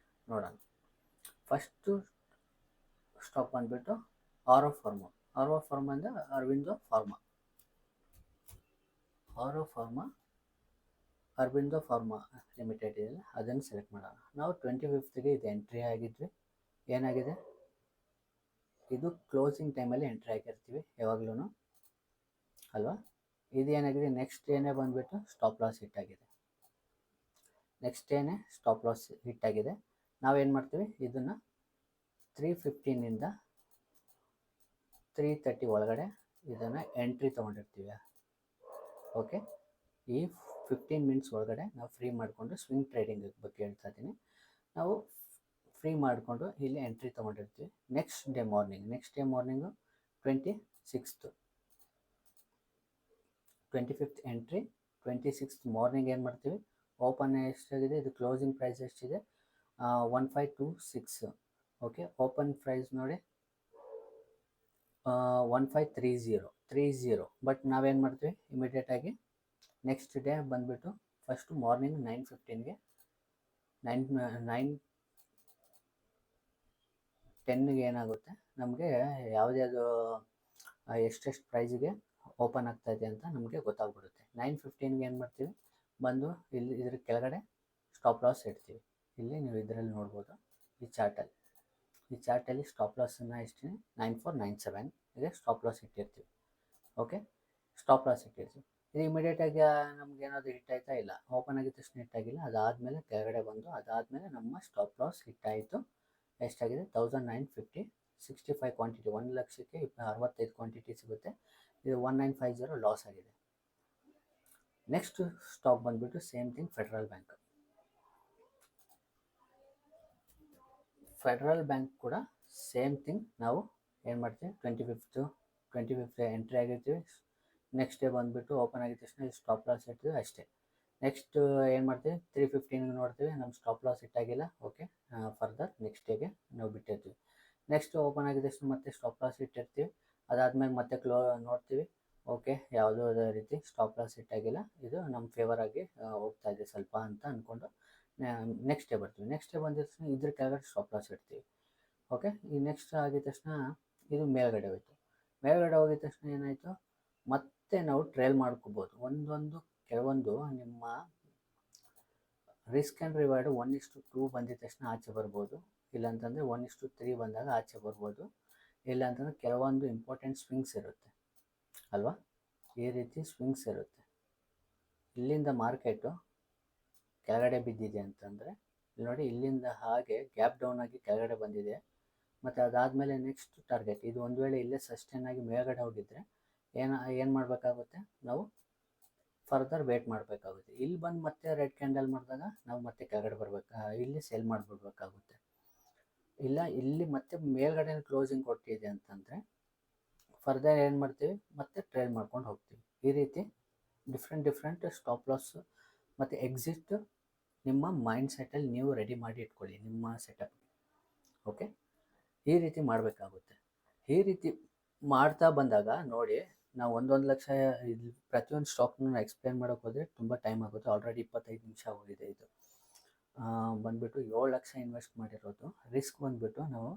ನೋಡೋಣ. ಫಸ್ಟು ಸ್ಟಾಕ್ ಬಂದುಬಿಟ್ಟು ಆರೋ ಫಾರ್ಮಾ. ಆರೋ ಫಾರ್ಮಾ ಅಂದರೆ ಅರವಿಂದೋ ಫಾರ್ಮಾ. ಆರೋ ಫಾರ್ಮಾ ಅರವಿಂದೋ ಫಾರ್ಮಾ ಲಿಮಿಟೆಡ್ ಇದೆಯಲ್ಲ, ಅದನ್ನು ಸೆಲೆಕ್ಟ್ ಮಾಡೋಣ. ನಾವು 25ಗೆ ಇದು ಎಂಟ್ರಿ ಆಗಿದ್ವಿ. ಏನಾಗಿದೆ, ಇದು ಕ್ಲೋಸಿಂಗ್ ಟೈಮಲ್ಲಿ ಎಂಟ್ರಿ ಆಗಿರ್ತೀವಿ ಯಾವಾಗಲೂ ಅಲ್ವಾ. ಇದು ಏನಾಗಿದೆ, ನೆಕ್ಸ್ಟ್ ಡೇನೇ ಬಂದುಬಿಟ್ಟು ಸ್ಟಾಪ್ ಲಾಸ್ ಹಿಟ್ಟಾಗಿದೆ. ನೆಕ್ಸ್ಟ್ ಡೇನೇ ಸ್ಟಾಪ್ ಲಾಸ್ ಹಿಟ್ಟಾಗಿದೆ. ನಾವೇನು ಮಾಡ್ತೀವಿ, ಇದನ್ನು 315ಇಂದ 330 ಒಳಗಡೆ ಇದನ್ನು ಎಂಟ್ರಿ ತೊಗೊಂಡಿರ್ತೀವಿ. ಓಕೆ, ಈ 15 ಮಿನಿಟ್ಸ್ ಒಳಗಡೆ ನಾವು ಫ್ರೀ ಮಾಡಿಕೊಂಡು, ಸ್ವಿಂಗ್ ಟ್ರೇಡಿಂಗ್ ಬಗ್ಗೆ ಹೇಳ್ತಾ ಇದ್ದೀನಿ, ನಾವು ಫ್ರೀ ಮಾಡಿಕೊಂಡು ಇಲ್ಲಿ ಎಂಟ್ರಿ ತೊಗೊಂಡಿರ್ತೀವಿ. Next day morning 25th entry, 26th morning ಏನು ಮಾಡ್ತೀವಿ, ಓಪನ್ ಎಷ್ಟಾಗಿದೆ, ಇದು ಕ್ಲೋಸಿಂಗ್ ಪ್ರೈಸ್ ಎಷ್ಟಿದೆ, 1526. ಓಕೆ, ಓಪನ್ ಪ್ರೈಸ್ ನೋಡಿ 1530. ಬಟ್ ನಾವೇನು ಮಾಡ್ತೀವಿ, ಇಮಿಡಿಯೇಟಾಗಿ ನೆಕ್ಸ್ಟ್ ಡೇ ಬಂದುಬಿಟ್ಟು ಫಸ್ಟು ಮಾರ್ನಿಂಗ್ 9:15ಗೆ 9:10ಗೆ ಏನಾಗುತ್ತೆ, ನಮಗೆ ಯಾವುದ್ಯಾವುದು ಎಷ್ಟೆಷ್ಟು ಪ್ರೈಸಿಗೆ ಓಪನ್ ಆಗ್ತಾಯಿದೆ ಅಂತ ನಮಗೆ ಗೊತ್ತಾಗ್ಬಿಡುತ್ತೆ. 9:15ಗೆ ಏನು ಮಾಡ್ತೀವಿ, ಬಂದು ಇಲ್ಲಿ ಇದ್ರ ಕೆಳಗಡೆ ಸ್ಟಾಪ್ ಲಾಸ್ ಇಡ್ತೀವಿ. ಇಲ್ಲಿ ನೀವು ಇದರಲ್ಲಿ ನೋಡ್ಬೋದು, ಈ ಚಾರ್ಟಲ್ಲಿ ಸ್ಟಾಪ್ ಲಾಸನ್ನು ಎಷ್ಟು 9497ಗೆ ಸ್ಟಾಪ್ ಲಾಸ್ ಇಟ್ಟಿರ್ತೀವಿ. ಓಕೆ, ಸ್ಟಾಪ್ ಲಾಸ್ ಇಟ್ಟಿರ್ತೀವಿ. ಇದು ಇಮಿಡಿಯೇಟಾಗಿ ನಮಗೇನಾದರೂ ಹಿಟ್ ಆಯ್ತಾ, ಇಲ್ಲ, ಓಪನ್ ಆಗಿದ ತಕ್ಷಣ ಹಿಟ್ಟಾಗಿಲ್ಲ. ಅದಾದಮೇಲೆ ಕೆಳಗಡೆ ಬಂದು ಅದಾದಮೇಲೆ ನಮ್ಮ ಸ್ಟಾಪ್ ಲಾಸ್ ಹಿಟ್ಟಾಯಿತು. ಎಷ್ಟಾಗಿದೆ, 1950, 65 ಕ್ವಾಂಟಿಟಿ, 1 ಲಕ್ಷಕ್ಕೆ 65 ಕ್ವಾಂಟಿಟಿ ಸಿಗುತ್ತೆ. ಇದು 1950 ಲಾಸ್ ಆಗಿದೆ. ನೆಕ್ಸ್ಟ್ ಸ್ಟಾಕ್ ಬಂದುಬಿಟ್ಟು ಸೇಮ್ ಥಿಂಗ್, ಫೆಡರಲ್ ಬ್ಯಾಂಕ್ ಕೂಡ ಸೇಮ್ ಥಿಂಗ್. ನಾವು ಏನು ಮಾಡ್ತೀವಿ, 25th ಎಂಟ್ರಿ ಆಗಿರ್ತೀವಿ. ನೆಕ್ಸ್ಟ್ ಡೇ ಬಂದುಬಿಟ್ಟು ಓಪನ್ ಆಗಿದ ತಕ್ಷಣ ಸ್ಟಾಪ್ ಲಾಸ್ ಇರ್ತೀವಿ ಅಷ್ಟೇ. ನೆಕ್ಸ್ಟ್ ಏನು ಮಾಡ್ತೀವಿ, 3:15 ನೋಡ್ತೀವಿ, ನಮ್ಮ ಸ್ಟಾಪ್ ಲಾಸ್ ಇಟ್ಟಾಗಿಲ್ಲ. ಓಕೆ, ಫರ್ದರ್ ನೆಕ್ಸ್ಟ್ ಡೇಗೆ ನಾವು ಬಿಟ್ಟಿರ್ತೀವಿ. ನೆಕ್ಸ್ಟ್ ಓಪನ್ ಆಗಿದ ತಕ್ಷಣ ಮತ್ತೆ ಸ್ಟಾಪ್ ಲಾಸ್ ಇಟ್ಟಿರ್ತೀವಿ. ಅದಾದಮೇಲೆ ಮತ್ತೆ ನೋಡ್ತೀವಿ. ಓಕೆ, ಯಾವುದೋ ರೀತಿ ಸ್ಟಾಪ್ ಲಾಸ್ ಇಟ್ಟಾಗಿಲ್ಲ, ಇದು ನಮ್ಮ ಫೇವರ್ ಆಗಿ ಹೋಗ್ತಾ ಇದೆ ಸ್ವಲ್ಪ ಅಂತ ಅಂದ್ಕೊಂಡು ನೆಕ್ಸ್ಟ್ ಡೇ ಬರ್ತೀವಿ. ನೆಕ್ಸ್ಟ್ ಡೇ ಬಂದಿದ ತಕ್ಷಣ ಇದ್ರ ಕೆಳಗಡೆ ಸ್ಟಾಪ್ ಲಾಸ್ ಇಡ್ತೀವಿ. ಓಕೆ, ಈ ನೆಕ್ಸ್ಟ್ ಆಗಿದ ತಕ್ಷಣ ಇದು ಮೇಲ್ಗಡೆ ಹೋಯಿತು. ಮೇಲ್ಗಡೆ ಹೋಗಿದ ತಕ್ಷಣ ಏನಾಯಿತು, ಮತ್ತೆ ನಾವು ಟ್ರೇಲ್ ಮಾಡ್ಕೋಬೋದು. ಕೆಲವೊಂದು ನಿಮ್ಮ ರಿಸ್ಕ್ ಆ್ಯಂಡ್ ರಿವಾರ್ಡು 1:2 ಬಂದಿದ ತಕ್ಷಣ ಆಚೆ ಬರ್ಬೋದು, ಇಲ್ಲಾಂತಂದರೆ 1:3 ಬಂದಾಗ ಆಚೆ ಬರ್ಬೋದು, ಇಲ್ಲಾಂತಂದರೆ ಕೆಲವೊಂದು ಇಂಪಾರ್ಟೆಂಟ್ ಸ್ವಿಂಗ್ಸ್ ಇರುತ್ತೆ ಅಲ್ವಾ. ಈ ರೀತಿ ಸ್ವಿಂಗ್ಸ್ ಇರುತ್ತೆ. ಇಲ್ಲಿಂದ ಮಾರ್ಕೆಟು ಕೆಳಗಡೆ ಬಿದ್ದಿದೆ ಅಂತಂದರೆ ಇಲ್ಲಿ ನೋಡಿ, ಇಲ್ಲಿಂದ ಹಾಗೆ ಗ್ಯಾಪ್ ಡೌನ್ ಆಗಿ ಕೆಳಗಡೆ ಬಂದಿದೆ. ಮತ್ತು ಅದಾದಮೇಲೆ ನೆಕ್ಸ್ಟ್ ಟಾರ್ಗೆಟ್, ಇದು ಒಂದು ವೇಳೆ ಇಲ್ಲೇ ಸಸ್ಟೈನ್ ಆಗಿ ಮೇಲ್ಗಡೆ ಹೋಗಿದ್ರೆ ಏನು ಮಾಡಬೇಕಾಗುತ್ತೆ, ನಾವು ಫರ್ದರ್ ವೇಟ್ ಮಾಡಬೇಕಾಗುತ್ತೆ. ಇಲ್ಲಿ ಬಂದು ಮತ್ತೆ ರೆಡ್ ಕ್ಯಾಂಡಲ್ ಮಾಡಿದಾಗ ನಾವು ಮತ್ತೆ ಕೆಳಗಡೆ ಇಲ್ಲಿ ಸೆಲ್ ಮಾಡಿಬಿಡ್ಬೇಕಾಗುತ್ತೆ. ಇಲ್ಲ, ಇಲ್ಲಿ ಮತ್ತೆ ಮೇಲ್ಗಡೆ ಕ್ಲೋಸಿಂಗ್ ಕೊಟ್ಟಿದೆ ಅಂತಂದರೆ ಫರ್ದರ್ ಏನು ಮಾಡ್ತೀವಿ, ಮತ್ತೆ ಟ್ರೇಲ್ ಮಾಡ್ಕೊಂಡು ಹೋಗ್ತೀವಿ. ಈ ರೀತಿ ಡಿಫ್ರೆಂಟ್ ಸ್ಟಾಪ್ ಲಾಸ್ ಮತ್ತು ಎಕ್ಸಿಟ್ ನಿಮ್ಮ ಮೈಂಡ್ ಸೆಟ್ಟಲ್ಲಿ ನೀವು ರೆಡಿ ಮಾಡಿ ಇಟ್ಕೊಳ್ಳಿ, ನಿಮ್ಮ ಸೆಟಪ್ಗೆ. ಓಕೆ, ಈ ರೀತಿ ಮಾಡಬೇಕಾಗುತ್ತೆ. ಈ ರೀತಿ ಮಾಡ್ತಾ ಬಂದಾಗ ನೋಡಿ, ನಾವು ಒಂದೊಂದು ಲಕ್ಷ ಇಲ್ಲಿ ಪ್ರತಿಯೊಂದು ಸ್ಟಾಕ್ನ ಎಕ್ಸ್ಪ್ಲೇನ್ ಮಾಡೋಕೆ ಹೋದರೆ ತುಂಬ ಟೈಮ್ ಆಗುತ್ತೆ. ಆಲ್ರೆಡಿ 25 ನಿಮಿಷ ಹೋಗಿದೆ ಇದು. ಬಂದುಬಿಟ್ಟು 7 ಲಕ್ಷ ಇನ್ವೆಸ್ಟ್ ಮಾಡಿರೋದು. ರಿಸ್ಕ್ ಬಂದುಬಿಟ್ಟು ನಾವು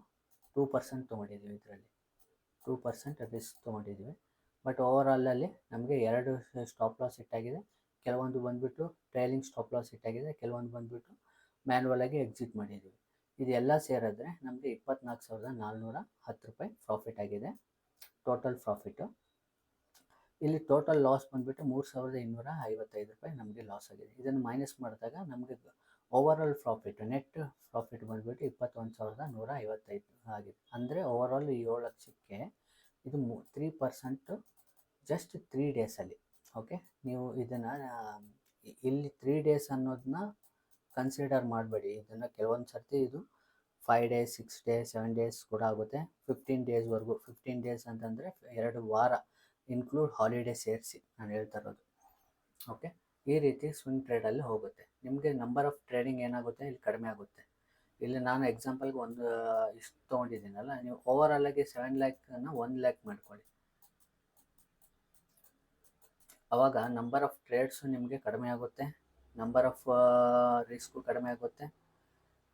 2% ತೊಗೊಂಡಿದ್ದೀವಿ ಇದರಲ್ಲಿ. 2% ರಿಸ್ಕ್ ತೊಗೊಂಡಿದ್ದೀವಿ. ಬಟ್ ಓವರಾಲಲ್ಲಿ ನಮಗೆ 2 ಸ್ಟಾಪ್ ಲಾಸ್ ಇಟ್ಟಾಗಿದೆ. ಕೆಲವೊಂದು ಬಂದುಬಿಟ್ಟು ಟ್ರೈಲಿಂಗ್ ಸ್ಟಾಪ್ ಲಾಸ್ ಇಟ್ಟಾಗಿದೆ, ಕೆಲವೊಂದು ಬಂದುಬಿಟ್ಟು ಮ್ಯಾನ್ಯಲಾಗಿ ಎಕ್ಸಿಟ್ ಮಾಡಿದ್ದೀವಿ. ಇದೆಲ್ಲ ಸೇರಿದ್ರೆ ನಮಗೆ 24,410 ರೂಪಾಯಿ ಪ್ರಾಫಿಟ್ ಆಗಿದೆ, ಟೋಟಲ್ ಪ್ರಾಫಿಟ್ಟು. ಇಲ್ಲಿ ಟೋಟಲ್ ಲಾಸ್ ಬಂದುಬಿಟ್ಟು 3,255 ರೂಪಾಯಿ ನಮಗೆ ಲಾಸ್ ಆಗಿದೆ. ಇದನ್ನು ಮೈನಸ್ ಮಾಡಿದಾಗ ನಮಗೆ ಓವರಾಲ್ ಪ್ರಾಫಿಟ್, ನೆಟ್ ಪ್ರಾಫಿಟ್ ಬಂದುಬಿಟ್ಟು 21,155 ಆಗಿದೆ. ಅಂದರೆ ಓವರಾಲ್ ಈ 7 ಲಕ್ಷಕ್ಕೆ ಇದು 3% ಜಸ್ಟ್ 3 ಡೇಸಲ್ಲಿ. ಓಕೆ, ನೀವು ಇದನ್ನು ಇಲ್ಲಿ 3 ಡೇಸ್ ಅನ್ನೋದನ್ನ ಕನ್ಸಿಡರ್ ಮಾಡಬೇಡಿ. ಇದನ್ನು ಕೆಲವೊಂದು ಸರ್ತಿ ಇದು 5 ಡೇಸ್, 6 ಡೇಸ್, 7 ಡೇಸ್ ಕೂಡ ಆಗುತ್ತೆ, 15 ಡೇಸ್ವರೆಗೂ. 15 ಡೇಸ್ ಅಂತಂದರೆ 2 ವಾರ ಇನ್ಕ್ಲೂಡ್ ಹಾಲಿಡೇ ಸೇರಿಸಿ ನಾನು ಹೇಳ್ತಾ ಇರೋದು. ಓಕೆ, ಈ ರೀತಿ ಸ್ವಿಂಗ್ ಟ್ರೇಡಲ್ಲಿ ಹೋಗುತ್ತೆ. ನಿಮಗೆ ನಂಬರ್ ಆಫ್ ಟ್ರೇಡಿಂಗ್ ಏನಾಗುತ್ತೆ, ಇಲ್ಲಿ ಕಡಿಮೆ ಆಗುತ್ತೆ. ಇಲ್ಲಿ ನಾನು ಎಕ್ಸಾಂಪಲ್ಗೆ ಒಂದು ಇಷ್ಟು ತೊಗೊಂಡಿದ್ದೀನಲ್ಲ, ನೀವು ಓವರಾಲಾಗಿ 7 ಲ್ಯಾಕನ್ನು 1 ಲ್ಯಾಕ್ ಮಾಡ್ಕೊಳ್ಳಿ. ಆವಾಗ ನಂಬರ್ ಆಫ್ ಟ್ರೇಡ್ಸು ನಿಮಗೆ ಕಡಿಮೆ ಆಗುತ್ತೆ, ನಂಬರ್ ಆಫ್ ರಿಸ್ಕು ಕಡಿಮೆ ಆಗುತ್ತೆ.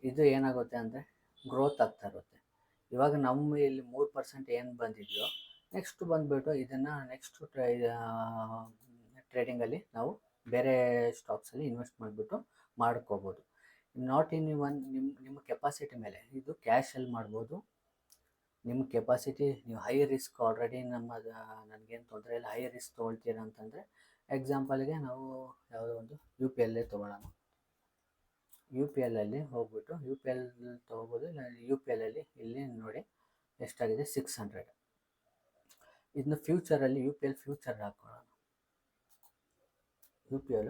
ಇದು ಏನಾಗುತ್ತೆ ಅಂದರೆ ಗ್ರೋತ್ ಆಗ್ತಾ ಇರುತ್ತೆ. ಇವಾಗ ನಮ್ಮ ಇಲ್ಲಿ 3% ಏನು ಬಂದಿದೆಯೋ, ನೆಕ್ಸ್ಟ್ ಬಂದುಬಿಟ್ಟು ಇದನ್ನು ನೆಕ್ಸ್ಟ್ ಟ್ರೇಡಿಂಗಲ್ಲಿ ನಾವು ಬೇರೆ ಸ್ಟಾಕ್ಸಲ್ಲಿ ಇನ್ವೆಸ್ಟ್ ಮಾಡಿಬಿಟ್ಟು ಮಾಡ್ಕೋಬೋದು. ನಾಟ್ ಇನ್ ನಿಮ್ಮ ಕೆಪಾಸಿಟಿ ಮೇಲೆ. ಇದು ಕ್ಯಾಶಲ್ಲಿ ಮಾಡ್ಬೋದು. ನಿಮ್ಮ ಕೆಪಾಸಿಟಿ, ನೀವು ಹೈ ರಿಸ್ಕ್ ಆಲ್ರೆಡಿ ನನಗೇನು ತೊಂದರೆ ಇಲ್ಲ, ಹೈ ರಿಸ್ಕ್ ತೊಗೊಳ್ತೀರ ಅಂತಂದರೆ ಎಕ್ಸಾಂಪಲ್ಗೆ ನಾವು ಯಾವುದೋ ಒಂದು UPL ತೊಗೊಳ್ಳೋಣ. UPLಲ್ಲಿ ಹೋಗ್ಬಿಟ್ಟು UPL ತೊಗೋಬೋದು. ಇಲ್ಲ UPLಲ್ಲಿ ಇಲ್ಲಿ ನೋಡಿ ಎಷ್ಟಾಗಿದೆ, 600. ಇದನ್ನ ಫ್ಯೂಚರಲ್ಲಿ UPL ಫ್ಯೂಚರ್ ಹಾಕೊಳ್ಳೋಣ. UPL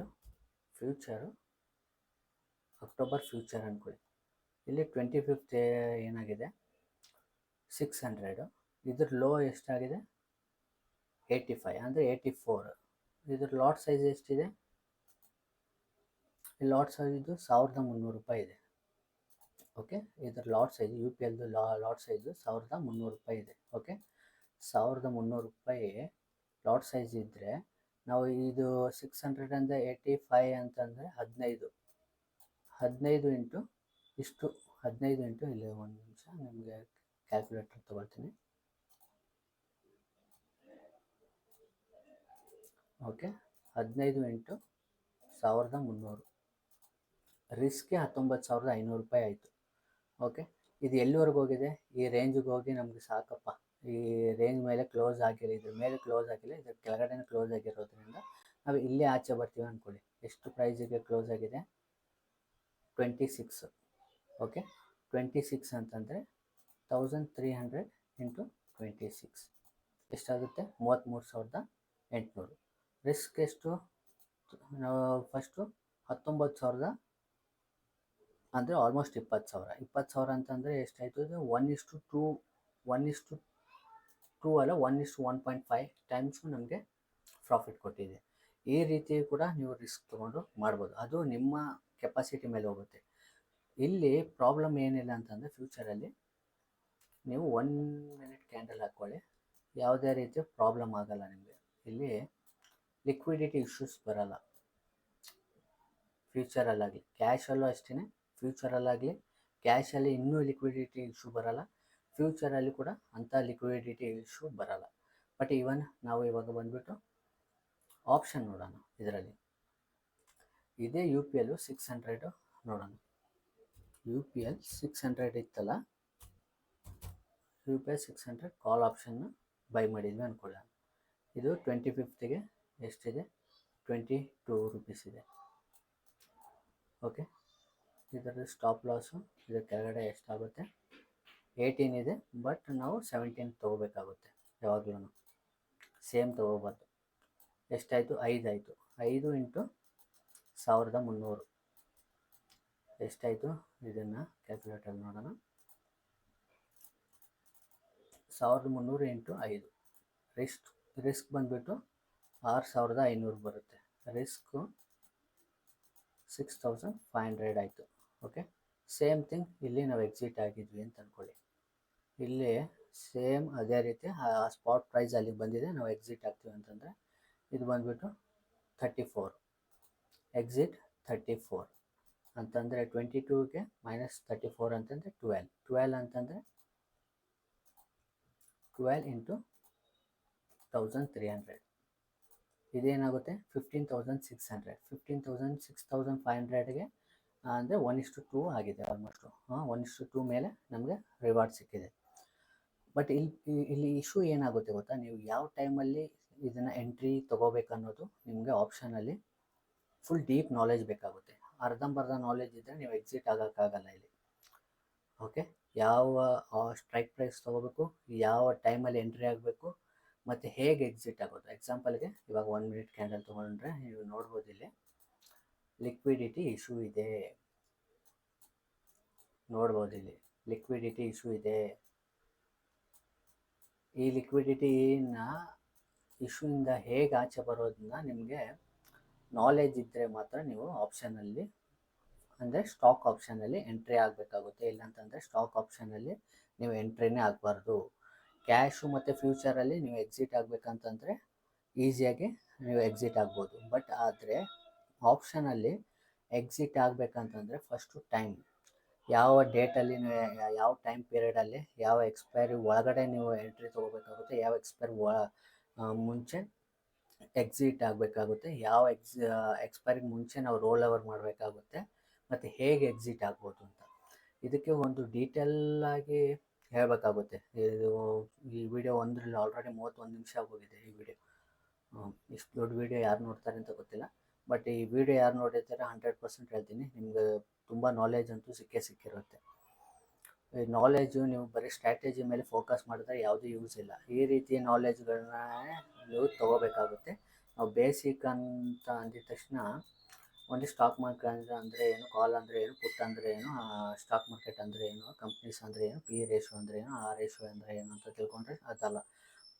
ಫ್ಯೂಚರು ಅಕ್ಟೋಬರ್ ಫ್ಯೂಚರ್ ಅಂದ್ಕೊಳ್ಳಿ. ಇಲ್ಲಿ 25th ಏನಾಗಿದೆ, 600. ಇದ್ರ ಲೋ ಎಷ್ಟಾಗಿದೆ, 85 ಅಂದರೆ 84. ಇದ್ರ ಲಾಟ್ ಸೈಜ್ ಎಷ್ಟಿದೆ, ಈ ಲಾಟ್ ಸೈಜು 1,300 ರೂಪಾಯಿ ಇದೆ. ಓಕೆ, ಇದರ ಲಾಟ್ ಸೈಜ್ UPLದು ಲಾಟ್ ಸೈಜು 1,300 ರೂಪಾಯಿ ಇದೆ. ಓಕೆ, 1,300 ರೂಪಾಯಿ ಲಾಟ್ ಸೈಜ್ ಇದ್ದರೆ ನಾವು ಇದು 685 ಅಂತಂದರೆ 15 ಇಂಟು ಇಷ್ಟು, 15 ಇಂಟು ಇಲ್ಲಿ ಒಂದು ನಿಮಿಷ ನಿಮಗೆ ಕ್ಯಾಲ್ಕುಲೇಟರ್ ತೊಗೊಳ್ತೀನಿ. ಓಕೆ, 15 ಇಂಟು 1,300, ರಿಸ್ಕ್ಗೆ 19,500 ರೂಪಾಯಿ ಆಯಿತು. ಓಕೆ, ಇದು ಎಲ್ಲಿವರೆಗೂ ಹೋಗಿದೆ, ಈ ರೇಂಜಿಗೆ ಹೋಗಿ ನಮಗೆ ಸಾಕಪ್ಪ, ಈ ರೇಂಜ್ ಮೇಲೆ ಕ್ಲೋಸ್ ಆಗಿಲ್ಲ, ಇದ್ರ ಮೇಲೆ ಕ್ಲೋಸ್ ಆಗಿಲ್ಲ, ಇದ್ರ ಕೆಳಗಡೆ ಕ್ಲೋಸ್ ಆಗಿರೋದ್ರಿಂದ ನಾವು ಇಲ್ಲೇ ಆಚೆ ಬರ್ತೀವಿ ಅಂದ್ಕೊಳ್ಳಿ. ಎಷ್ಟು ಪ್ರೈಸಿಗೆ ಕ್ಲೋಸ್ ಆಗಿದೆ, 26. ಓಕೆ, 26 ಅಂತಂದರೆ 1,300 ಇಂಟು 26 ಎಷ್ಟಾಗುತ್ತೆ, 33,800. ರಿಸ್ಕ್ ಎಷ್ಟು, ನಾವು ಫಸ್ಟು 19,000 ಅಂದರೆ ಆಲ್ಮೋಸ್ಟ್ 20,000. 20,000 ಅಂತಂದರೆ ಎಷ್ಟಾಯಿತು, ಇದು 1:2 ಅಲ್ಲ, 1:1.5 ಟೈಮ್ಸು ನಮಗೆ ಪ್ರಾಫಿಟ್ ಕೊಟ್ಟಿದೆ. ಈ ರೀತಿ ಕೂಡ ನೀವು ರಿಸ್ಕ್ ತೊಗೊಂಡು ಮಾಡ್ಬೋದು. ಅದು ನಿಮ್ಮ ಕೆಪಾಸಿಟಿ ಮೇಲೆ ಹೋಗುತ್ತೆ. ಇಲ್ಲಿ ಪ್ರಾಬ್ಲಮ್ ಏನಿಲ್ಲ ಅಂತಂದರೆ, ಫ್ಯೂಚರಲ್ಲಿ ನೀವು 1 ಮಿನಿಟ್ ಕ್ಯಾಂಡಲ್ ಹಾಕ್ಕೊಳ್ಳಿ, ಯಾವುದೇ ರೀತಿಯ ಪ್ರಾಬ್ಲಮ್ ಆಗಲ್ಲ ನಿಮಗೆ. ಇಲ್ಲಿ ಲಿಕ್ವಿಡಿಟಿ ಇಶ್ಯೂಸ್ ಬರಲ್ಲ. ಫ್ಯೂಚರಲ್ಲಾಗಲಿ ಕ್ಯಾಶಲ್ಲೂ ಅಷ್ಟೇ, ಫ್ಯೂಚರಲ್ಲಾಗಲಿ ಕ್ಯಾಶಲ್ಲಿ ಇನ್ನೂ ಲಿಕ್ವಿಡಿಟಿ ಇಶ್ಯೂ ಬರಲ್ಲ, ಫ್ಯೂಚರಲ್ಲಿ ಕೂಡ ಅಂಥ ಲಿಕ್ವಿಡಿಟಿ ಇಶ್ಯೂ ಬರಲ್ಲ. ಬಟ್ ಇವನ್ ನಾವು ಇವಾಗ ಬಂದುಬಿಟ್ಟು ಆಪ್ಷನ್ ನೋಡೋಣ. ಇದರಲ್ಲಿ ಇದೇ UPL 600 ನೋಡೋಣ. UPL 600 ಇತ್ತಲ್ಲ, UPL 600 ಕಾಲ್ ಆಪ್ಷನ್ನು ಬೈ ಮಾಡಿದ್ವಿ ಅಂದ್ಕೊಳ್ಳೋಣ. ಇದು 25th ಎಷ್ಟಿದೆ, 22 ರೂಪೀಸ್ ಇದೆ. ಓಕೆ, ಇದರ ಸ್ಟಾಪ್ ಲಾಸು ಇದರ ಕೆಳಗಡೆ ಎಷ್ಟಾಗುತ್ತೆ, 18 ಇದೆ. ಬಟ್ ನಾವು 17 ತೊಗೋಬೇಕಾಗುತ್ತೆ. ಯಾವಾಗಲೂ ಸೇಮ್ ತೊಗೋಬಾರ್ದು. ಎಷ್ಟಾಯಿತು, 5 ಆಯಿತು. 5 ಇಂಟು 1,300 ಎಷ್ಟಾಯಿತು, ಇದನ್ನು ಕ್ಯಾಲ್ಕುಲೇಟರ್ ನೋಡೋಣ. 1,300 ಇಂಟು 5, ರಿಸ್ಕ್ ಬಂದುಬಿಟ್ಟು 6,500 ಬರುತ್ತೆ. ರಿಸ್ಕು 6,500 ಆಯಿತು. ಓಕೆ, ಸೇಮ್ ಥಿಂಗ್ ಇಲ್ಲಿ ನಾವು ಎಕ್ಸಿಟ್ ಆಗಿದ್ವಿ ಅಂತ ಅಂದ್ಕೊಳ್ಳಿ. ಇಲ್ಲಿ ಸೇಮ್ ಅದೇ ರೀತಿ ಸ್ಪಾಟ್ ಪ್ರೈಸ್ ಅಲ್ಲಿಗೆ ಬಂದಿದೆ, ನಾವು ಎಕ್ಸಿಟ್ ಆಗ್ತೀವಿ ಅಂತಂದರೆ ಇದು ಬಂದುಬಿಟ್ಟು 34, ಎಕ್ಸಿಟ್ 34 ಅಂತಂದರೆ 22ಗೆ -34 ಅಂತಂದರೆ 12 ಅಂತಂದರೆ 12 ಇಂಟು 1300 ಇದೇನಾಗುತ್ತೆ 15,600, 6,500ಗೆ ಅಂದರೆ 1:2 ಆಗಿದೆ ಆಲ್ಮೋಸ್ಟು. 1:2 ಮೇಲೆ ನಮಗೆ ರಿವಾರ್ಡ್ ಸಿಕ್ಕಿದೆ. ಬಟ್ ಇಲ್ಲಿ ಇಶ್ಯೂ ಏನಾಗುತ್ತೆ ಗೊತ್ತಾ, ನೀವು ಯಾವ ಟೈಮಲ್ಲಿ ಇದನ್ನು ಎಂಟ್ರಿ ತೊಗೋಬೇಕನ್ನೋದು ನಿಮಗೆ ಆಪ್ಷನಲ್ಲಿ ಫುಲ್ ಡೀಪ್ ನಾಲೆಜ್ ಬೇಕಾಗುತ್ತೆ. ಅರ್ಧಂಬರ್ಧ ನಾಲೆಜ್ ಇದ್ದರೆ ನೀವು ಎಕ್ಸಿಟ್ ಆಗೋಕ್ಕಾಗಲ್ಲ ಇಲ್ಲಿ. ಓಕೆ, ಯಾವ ಸ್ಟ್ರೈಕ್ ಪ್ರೈಸ್ ತೊಗೋಬೇಕು, ಯಾವ ಟೈಮಲ್ಲಿ ಎಂಟ್ರಿ ಆಗಬೇಕು, ಮತ್ತು ಹೇಗೆ ಎಕ್ಸಿಟ್ ಆಗೋದು. ಎಕ್ಸಾಂಪಲ್ಗೆ ಇವಾಗ 1 ಮಿನಿಟ್ ಕ್ಯಾಂಡಲ್ ತೊಗೊಂಡ್ರೆ ನೀವು ನೋಡ್ಬೋದು, ಇಲ್ಲಿ ಲಿಕ್ವಿಡಿಟಿ ಇಶ್ಯೂ ಇದೆ, ನೋಡ್ಬೋದು ಇಲ್ಲಿ ಲಿಕ್ವಿಡಿಟಿ ಇಶ್ಯೂ ಇದೆ. ಈ ಲಿಕ್ವಿಡಿಟಿನ ಇಶ್ಯೂಯಿಂದ ಹೇಗೆ ಆಚೆ ಬರೋದನ್ನ ನಿಮಗೆ ನಾಲೆಜ್ ಇದ್ದರೆ ಮಾತ್ರ ನೀವು ಆಪ್ಷನಲ್ಲಿ ಅಂದರೆ ಸ್ಟಾಕ್ ಆಪ್ಷನಲ್ಲಿ ಎಂಟ್ರಿ ಆಗಬೇಕಾಗುತ್ತೆ. ಇಲ್ಲಾಂತಂದರೆ ಸ್ಟಾಕ್ ಆಪ್ಷನಲ್ಲಿ ನೀವು ಎಂಟ್ರಿನೇ ಆಗಬಾರ್ದು. ಕ್ಯಾಶು ಮತ್ತು ಫ್ಯೂಚರಲ್ಲಿ ನೀವು ಎಕ್ಸಿಟ್ ಆಗಬೇಕಂತಂದರೆ ಈಸಿಯಾಗಿ ನೀವು ಎಕ್ಸಿಟ್ ಆಗ್ಬೋದು. ಬಟ್ ಆದರೆ ಆಪ್ಷನಲ್ಲಿ ಎಕ್ಸಿಟ್ ಆಗಬೇಕಂತಂದರೆ ಫಸ್ಟು ಟೈಮ್, ಯಾವ ಡೇಟಲ್ಲಿ ನೀವು ಯಾವ ಟೈಮ್ ಪೀರಿಯಡಲ್ಲಿ ಯಾವ ಎಕ್ಸ್ಪೈರಿ ಒಳಗಡೆ ನೀವು ಎಂಟ್ರಿ ತೊಗೋಬೇಕಾಗುತ್ತೆ, ಯಾವ ಎಕ್ಸ್ಪೈರಿ ಮುಂಚೆ ಎಕ್ಸಿಟ್ ಆಗಬೇಕಾಗುತ್ತೆ, ಯಾವ ಎಕ್ಸ್ಪೈರಿಗೆ ಮುಂಚೆ ನಾವು ರೋಲ್ ಓವರ್ ಮಾಡಬೇಕಾಗುತ್ತೆ, ಮತ್ತು ಹೇಗೆ ಎಕ್ಸಿಟ್ ಆಗ್ಬೋದು ಅಂತ. ಇದಕ್ಕೆ ಒಂದು ಡೀಟೇಲಾಗಿ ಹೇಳಬೇಕಾಗುತ್ತೆ. ಈ ವಿಡಿಯೋ ಒಂದರಲ್ಲಿ ಆಲ್ರೆಡಿ 31 ನಿಮಿಷ ಆಗೋಗಿದೆ ಈ ವಿಡಿಯೋ. ಇಷ್ಟು ದೊಡ್ಡ ವಿಡಿಯೋ ಯಾರು ನೋಡ್ತಾರೆ ಅಂತ ಗೊತ್ತಿಲ್ಲ, ಬಟ್ ಈ ವಿಡಿಯೋ ಯಾರು ನೋಡಿರ್ತಾರೆ 100% ಹೇಳ್ತೀನಿ, ನಿಮ್ಗೆ ತುಂಬ ನಾಲೆಜ್ ಅಂತೂ ಸಿಕ್ಕಿರುತ್ತೆ. ಈ ನಾಲೆಜು ನೀವು ಬರೀ ಸ್ಟ್ರಾಟಜಿ ಮೇಲೆ ಫೋಕಸ್ ಮಾಡಿದ್ರೆ ಯಾವುದೂ ಯೂಸ್ ಇಲ್ಲ. ಈ ರೀತಿಯ ನಾಲೆಜ್ಗಳನ್ನ ನೀವು ತೊಗೋಬೇಕಾಗುತ್ತೆ. ನಾವು ಬೇಸಿಕ್ ಅಂತ ಅಂದಿದ ತಕ್ಷಣ ಒಂದು ಸ್ಟಾಕ್ ಮಾರ್ಕೆಟ್ ಅಂದರೆ ಏನು, ಕಾಲ್ ಅಂದರೆ ಏನು, ಪುಟ್ ಅಂದರೆ ಏನು, ಸ್ಟಾಕ್ ಮಾರ್ಕೆಟ್ ಅಂದರೆ ಏನು, ಕಂಪ್ನೀಸ್ ಅಂದರೆ ಏನು, ಪಿ ರೇಷೋ ಅಂದರೆ ಏನು, ಆ ರೇಷೋ ಅಂದರೆ ಏನು ಅಂತ ತಿಳ್ಕೊಂಡ್ರೆ ಅದಲ್ಲ.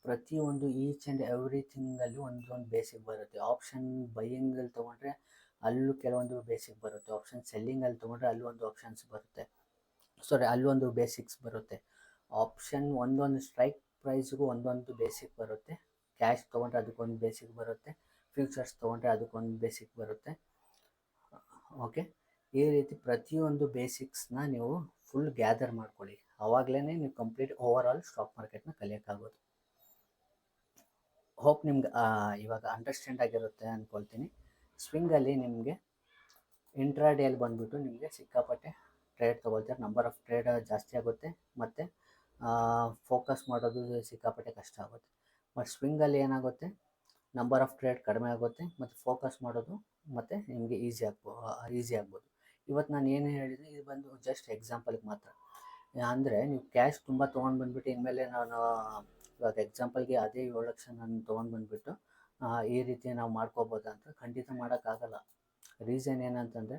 ಪ್ರತಿಯೊಂದು ಈಚ್ ಆ್ಯಂಡ್ ಎವ್ರಿಥಿಂಗಲ್ಲಿ ಒಂದೊಂದು ಬೇಸಿಕ್ ಬರುತ್ತೆ. ಆಪ್ಷನ್ ಬೈಯಿಂಗಲ್ಲಿ ತೊಗೊಂಡ್ರೆ ಅಲ್ಲೂ ಕೆಲವೊಂದು ಬೇಸಿಕ್ ಬರುತ್ತೆ, ಆಪ್ಷನ್ ಸೆಲ್ಲಿಂಗಲ್ಲಿ ತೊಗೊಂಡ್ರೆ ಅಲ್ಲೂ ಒಂದು ಆಪ್ಷನ್ಸ್ ಬರುತ್ತೆ, ಅಲ್ಲೊಂದು ಬೇಸಿಕ್ಸ್ ಬರುತ್ತೆ. ಆಪ್ಷನ್ ಒಂದೊಂದು ಸ್ಟ್ರೈಕ್ ಪ್ರೈಸ್ಗೂ ಒಂದೊಂದು ಬೇಸಿಕ್ ಬರುತ್ತೆ. ಕ್ಯಾಶ್ ತೊಗೊಂಡ್ರೆ ಅದಕ್ಕೊಂದು ಬೇಸಿಕ್ ಬರುತ್ತೆ, ಫ್ಯೂಚರ್ಸ್ ತೊಗೊಂಡ್ರೆ ಅದಕ್ಕೊಂದು ಬೇಸಿಕ್ ಬರುತ್ತೆ. ಓಕೆ, ಈ ರೀತಿ ಪ್ರತಿಯೊಂದು ಬೇಸಿಕ್ಸ್ನ ನೀವು ಫುಲ್ ಗ್ಯಾದರ್ ಮಾಡ್ಕೊಳ್ಳಿ, ಆವಾಗಲೇ ನೀವು ಕಂಪ್ಲೀಟ್ ಓವರ್ ಆಲ್ ಸ್ಟಾಕ್ ಮಾರ್ಕೆಟ್ನ ಕಲಿಯೋಕ್ಕಾಗೋದು. ಹೋಪ್ ನಿಮ್ಗೆ ಇವಾಗ ಅಂಡರ್ಸ್ಟ್ಯಾಂಡ್ ಆಗಿರುತ್ತೆ ಅಂದ್ಕೊಳ್ತೀನಿ. ಸ್ವಿಂಗಲ್ಲಿ ನಿಮಗೆ ಇಂಟ್ರಾಡೇಯಲ್ಲಿ ಬಂದುಬಿಟ್ಟು ನಿಮಗೆ ಸಿಕ್ಕಾಪಟ್ಟೆ ಟ್ರೇಡ್ ತೊಗೊಳ್ತಾರೆ, ನಂಬರ್ ಆಫ್ ಟ್ರೇಡ್ ಜಾಸ್ತಿ ಆಗುತ್ತೆ, ಮತ್ತು ಫೋಕಸ್ ಮಾಡೋದು ಸಿಕ್ಕಾಪಟ್ಟೆ ಕಷ್ಟ ಆಗುತ್ತೆ. ಬಟ್ ಸ್ವಿಂಗಲ್ಲಿ ಏನಾಗುತ್ತೆ, ನಂಬರ್ ಆಫ್ ಟ್ರೇಡ್ ಕಡಿಮೆ ಆಗುತ್ತೆ, ಮತ್ತು ಫೋಕಸ್ ಮಾಡೋದು ಮತ್ತು ನಿಮಗೆ ಈಸಿ ಆಗ್ಬೋದು. ಇವತ್ತು ನಾನು ಏನು ಹೇಳಿದೆ ಇದು ಬಂದು ಜಸ್ಟ್ ಎಕ್ಸಾಂಪಲ್ಗೆ ಮಾತ್ರ. ಅಂದರೆ ನೀವು ಕ್ಯಾಶ್ ತುಂಬ ತೊಗೊಂಡು ಬಂದುಬಿಟ್ಟು ಇನ್ಮೇಲೆ ನಾನು ಇವಾಗ ಎಕ್ಸಾಂಪಲ್ಗೆ ಅದೇ 7 ಲಕ್ಷ ನಾನು ತೊಗೊಂಡು ಬಂದುಬಿಟ್ಟು ಈ ರೀತಿ ನಾವು ಮಾಡ್ಕೋಬೋದಾ ಅಂತ ಖಂಡಿತ ಮಾಡೋಕ್ಕಾಗಲ್ಲ. ರೀಸನ್ ಏನಂತಂದರೆ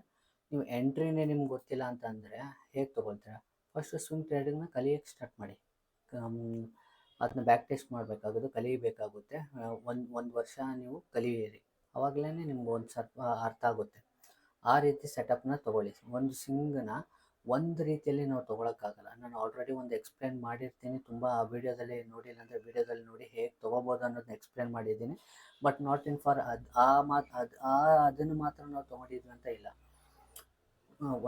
ನೀವು ಎಂಟ್ರಿನೇ ನಿಮ್ಗೆ ಗೊತ್ತಿಲ್ಲ ಅಂತಂದರೆ ಹೇಗೆ ತೊಗೊಳ್ತೀರಾ? ಫಸ್ಟು ಸ್ವಿಂಗ್ ಟ್ರೇಡಿಂಗ್ನ ಕಲಿಯೋಕ್ಕೆ ಸ್ಟಾರ್ಟ್ ಮಾಡಿ. ಅದನ್ನ ಬ್ಯಾಕ್ ಟೆಸ್ಟ್ ಮಾಡಬೇಕಾಗೋದು, ಕಲಿಬೇಕಾಗುತ್ತೆ. ಒಂದು ವರ್ಷ ನೀವು ಕಲಿಯಿರಿ, ಆವಾಗಲೇ ನಿಮ್ಗೆ ಒಂದು ಸ್ವಲ್ಪ ಅರ್ಥ ಆಗುತ್ತೆ. ಆ ರೀತಿ ಸೆಟಪ್ನ ತೊಗೊಳ್ಳಿ. ಒಂದು ಸ್ವಿಂಗನ್ನ ಒಂದು ರೀತಿಯಲ್ಲಿ ನಾವು ತೊಗೊಳಕ್ಕಾಗಲ್ಲ. ನಾನು ಆಲ್ರೆಡಿ ಒಂದು ಎಕ್ಸ್ಪ್ಲೇನ್ ಮಾಡಿರ್ತೀನಿ, ತುಂಬ ವೀಡಿಯೋದಲ್ಲಿ ನೋಡಿಲ್ಲ ಅಂದರೆ ವೀಡಿಯೋದಲ್ಲಿ ನೋಡಿ ಹೇಗೆ ತೊಗೋಬೋದು ಅನ್ನೋದನ್ನ ಎಕ್ಸ್ಪ್ಲೇನ್ ಮಾಡಿದ್ದೀನಿ. ಬಟ್ ನಾಟ್ ಇನ್ ಫಾರ್ ಅದನ್ನು ಮಾತ್ರ ನಾವು ತೊಗೊಂಡಿದ್ವಿ ಅಂತ ಇಲ್ಲ.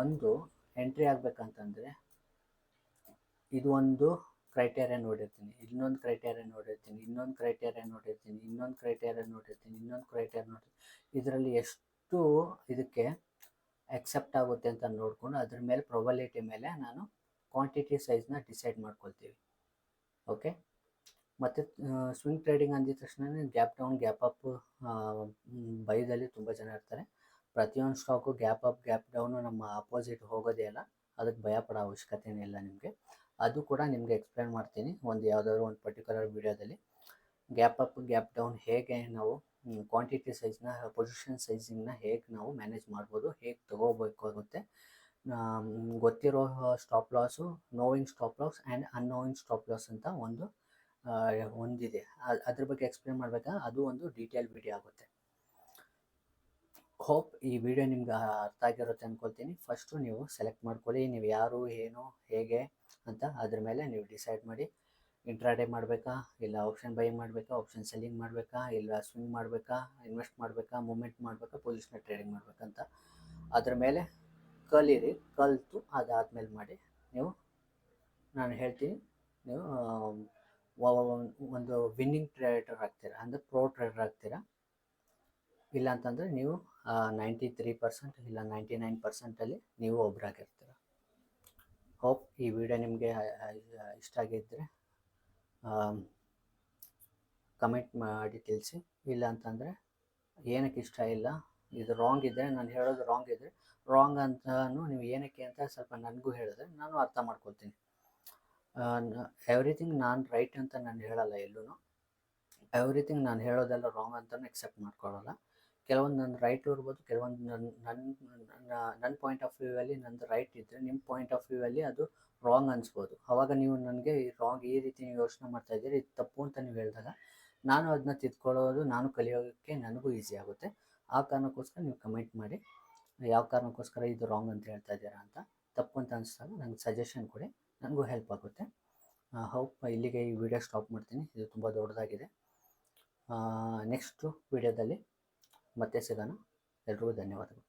ಒಂದು ಎಂಟ್ರಿ ಆಗಬೇಕಂತಂದರೆ ಇದು ಒಂದು ಕ್ರೈಟೇರಿಯಾ ನೋಡಿರ್ತೀನಿ, ಇನ್ನೊಂದು ಕ್ರೈಟೇರಿಯಾ ನೋಡಿರ್ತೀನಿ, ಇನ್ನೊಂದು ಕ್ರೈಟೇರಿಯಾ ನೋಡಿರ್ತೀನಿ, ಇನ್ನೊಂದು ಕ್ರೈಟೇರಿಯಾ ನೋಡಿರ್ತೀನಿ, ಇನ್ನೊಂದು ಕ್ರೈಟೇರಿಯಾ ನೋಡಿರ್ತೀನಿ. ಇದರಲ್ಲಿ ಎಷ್ಟು ಇದಕ್ಕೆ ಎಕ್ಸೆಪ್ಟ್ ಆಗುತ್ತೆ ಅಂತ ನೋಡಿಕೊಂಡು ಅದ್ರ ಮೇಲೆ ಪ್ರೊಬಲಿಟಿ ಮೇಲೆ ನಾನು ಕ್ವಾಂಟಿಟಿ ಸೈಜ್ನ ಡಿಸೈಡ್ ಮಾಡ್ಕೊಳ್ತೀವಿ. ಓಕೆ, ಮತ್ತು ಸ್ವಿಂಗ್ ಟ್ರೇಡಿಂಗ್ ಅಂದಿದ ತಕ್ಷಣ ಗ್ಯಾಪ್ ಡೌನ್ ಗ್ಯಾಪ್ ಅಪ್ ಬೈದಲ್ಲಿ ತುಂಬ ಜನ ಇರ್ತಾರೆ. ಪ್ರತಿಯೊಂದು stock gap up gap down ನಮ್ಮ ಅಪೋಸಿಟ್ ಹೋಗೋದೇ ಇಲ್ಲ, ಅದಕ್ಕೆ ಭಯ ಪಡೋ ಅವಶ್ಯಕತೆಯೇ ಇಲ್ಲ ನಿಮಗೆ. ಅದು ಕೂಡ ನಿಮಗೆ ಎಕ್ಸ್ಪ್ಲೇನ್ ಮಾಡ್ತೀನಿ ಒಂದು ಯಾವುದಾದ್ರು ಒಂದು ಪರ್ಟಿಕ್ಯುಲರ್ ವೀಡಿಯೋದಲ್ಲಿ. ಗ್ಯಾಪ್ ಅಪ್ ಗ್ಯಾಪ್ ಡೌನ್ ಹೇಗೆ ನಾವು ಕ್ವಾಂಟಿಟಿ ಸೈಜ್ನ ಪೊಸಿಷನ್ ಸೈಜಿಂಗ್ನ ಹೇಗೆ ನಾವು ಮ್ಯಾನೇಜ್ ಮಾಡ್ಬೋದು, ಹೇಗೆ ತೊಗೋಬೇಕಾಗುತ್ತೆ, ಗೊತ್ತಿರೋ stop loss, knowing stop loss and unknowing stop loss ಅಂತ ಒಂದಿದೆ. ಅದ್ರ ಬಗ್ಗೆ ಎಕ್ಸ್ಪ್ಲೇನ್ ಮಾಡಬೇಕಾದ್ರೆ ಅದು ಒಂದು ಡೀಟೇಲ್ ವಿಡಿಯೋ ಆಗುತ್ತೆ. ಹೋಪ್ ಈ ವಿಡಿಯೋ ನಿಮ್ಗೆ ಅರ್ಥ ಆಗಿರುತ್ತೆ ಅಂದ್ಕೊಳ್ತೀನಿ. ಫಸ್ಟು ನೀವು ಸೆಲೆಕ್ಟ್ ಮಾಡ್ಕೊಳ್ಳಿ, ನೀವು ಯಾರು ಏನು ಹೇಗೆ ಅಂತ ಅದ್ರ ಮೇಲೆ ನೀವು ಡಿಸೈಡ್ ಮಾಡಿ. ಇಂಟ್ರಾಡೇ ಮಾಡಬೇಕಾ, ಇಲ್ಲ ಆಪ್ಷನ್ ಬೈಯಿಂಗ್ ಮಾಡಬೇಕಾ, ಆಪ್ಷನ್ ಸೆಲ್ಲಿಂಗ್ ಮಾಡಬೇಕಾ, ಇಲ್ಲ ಸ್ವಿಂಗ್ ಮಾಡಬೇಕಾ, ಇನ್ವೆಸ್ಟ್ ಮಾಡಬೇಕಾ, ಮೂಮೆಂಟ್ ಮಾಡಬೇಕಾ, ಪೊಸಿಷನಲ್ ಟ್ರೇಡಿಂಗ್ ಮಾಡಬೇಕಂತ ಅದ್ರ ಮೇಲೆ ಕಲೀರಿ. ಕಲಿತು ಅದಾದಮೇಲೆ ಮಾಡಿ. ನೀವು ನಾನು ಹೇಳ್ತೀನಿ, ನೀವು ಒಂದು ವಿನ್ನಿಂಗ್ ಟ್ರೇಡರ್ ಆಗ್ತೀರಾ, ಅಂದರೆ ಪ್ರೋ ಟ್ರೇಡರ್ ಆಗ್ತೀರಾ. ಇಲ್ಲ ಅಂತಂದರೆ ನೀವು 93% ಇಲ್ಲ 99%ಅಲ್ಲಿ ನೀವು ಒಬ್ಬರಾಗಿರ್ತೀರ. ಹೋಪ್ ಈ ವಿಡಿಯೋ ನಿಮಗೆ ಇಷ್ಟ ಆಗಿದ್ದರೆ ಕಮೆಂಟ್ ಮಾಡಿ ತಿಳಿಸಿ. ಇಲ್ಲ ಅಂತಂದರೆ ಏನಕ್ಕೆ ಇಷ್ಟ ಇಲ್ಲ, ಇದು ರಾಂಗ್ ಇದ್ದರೆ, ನಾನು ಹೇಳೋದು ರಾಂಗ್ ಇದ್ದರೆ ರಾಂಗ್ ಅಂತಲೂ ನೀವು ಏನಕ್ಕೆ ಅಂತ ಸ್ವಲ್ಪ ನನಗೂ ಹೇಳಿದ್ರೆ ನಾನು ಅರ್ಥ ಮಾಡ್ಕೊಳ್ತೀನಿ. ಎವ್ರಿಥಿಂಗ್ ನಾನು ರೈಟ್ ಅಂತ ನಾನು ಹೇಳಲ್ಲ, ಎಲ್ಲೂ ಎವ್ರಿಥಿಂಗ್ ನಾನು ಹೇಳೋದೆಲ್ಲ ರಾಂಗ್ ಅಂತಲೂ ಎಕ್ಸೆಪ್ಟ್ ಮಾಡ್ಕೊಳ್ಳಲ್ಲ. ಕೆಲವೊಂದು ನನ್ನ ರೈಟ್ ಇರ್ಬೋದು, ಕೆಲವೊಂದು ನನ್ನ ಪಾಯಿಂಟ್ ಆಫ್ ವ್ಯೂವಲ್ಲಿ ನಂದು ರೈಟ್ ಇದ್ದರೆ ನಿಮ್ಮ ಪಾಯಿಂಟ್ ಆಫ್ ವ್ಯೂವಲ್ಲಿ ಅದು ರಾಂಗ್ ಅನಿಸ್ಬೋದು. ಆವಾಗ ನೀವು ನನಗೆ ರಾಂಗ್ ಈ ರೀತಿ ನೀವು ಯೋಚನೆ ಮಾಡ್ತಾಯಿದ್ದೀರಿ, ಇದು ತಪ್ಪು ಅಂತ ನೀವು ಹೇಳಿದಾಗ ನಾನು ಅದನ್ನ ತಿದ್ಕೊಳ್ಳೋದು, ನಾನು ಕಲಿಯೋಕ್ಕೆ ನನಗೂ ಈಸಿ ಆಗುತ್ತೆ. ಆ ಕಾರಣಕ್ಕೋಸ್ಕರ ನೀವು ಕಮೆಂಟ್ ಮಾಡಿ, ಯಾವ ಕಾರಣಕ್ಕೋಸ್ಕರ ಇದು ರಾಂಗ್ ಅಂತ ಹೇಳ್ತಾ ಇದ್ದೀರಾ ಅಂತ. ತಪ್ಪು ಅಂತ ಅನಿಸ್ದಾಗ ನನಗೆ ಸಜೆಷನ್ ಕೊಡಿ, ನನಗೂ ಹೆಲ್ಪ್ ಆಗುತ್ತೆ. ಹೋಪ್ ಇಲ್ಲಿಗೆ ಈ ವಿಡಿಯೋ ಸ್ಟಾಪ್ ಮಾಡ್ತೀನಿ, ಇದು ತುಂಬ ದೊಡ್ಡದಾಗಿದೆ. ನೆಕ್ಸ್ಟು ವಿಡಿಯೋದಲ್ಲಿ ಮತ್ತೆ ಸಿಗೋಣ. ಎಲ್ರಿಗೂ ಧನ್ಯವಾದಗಳು.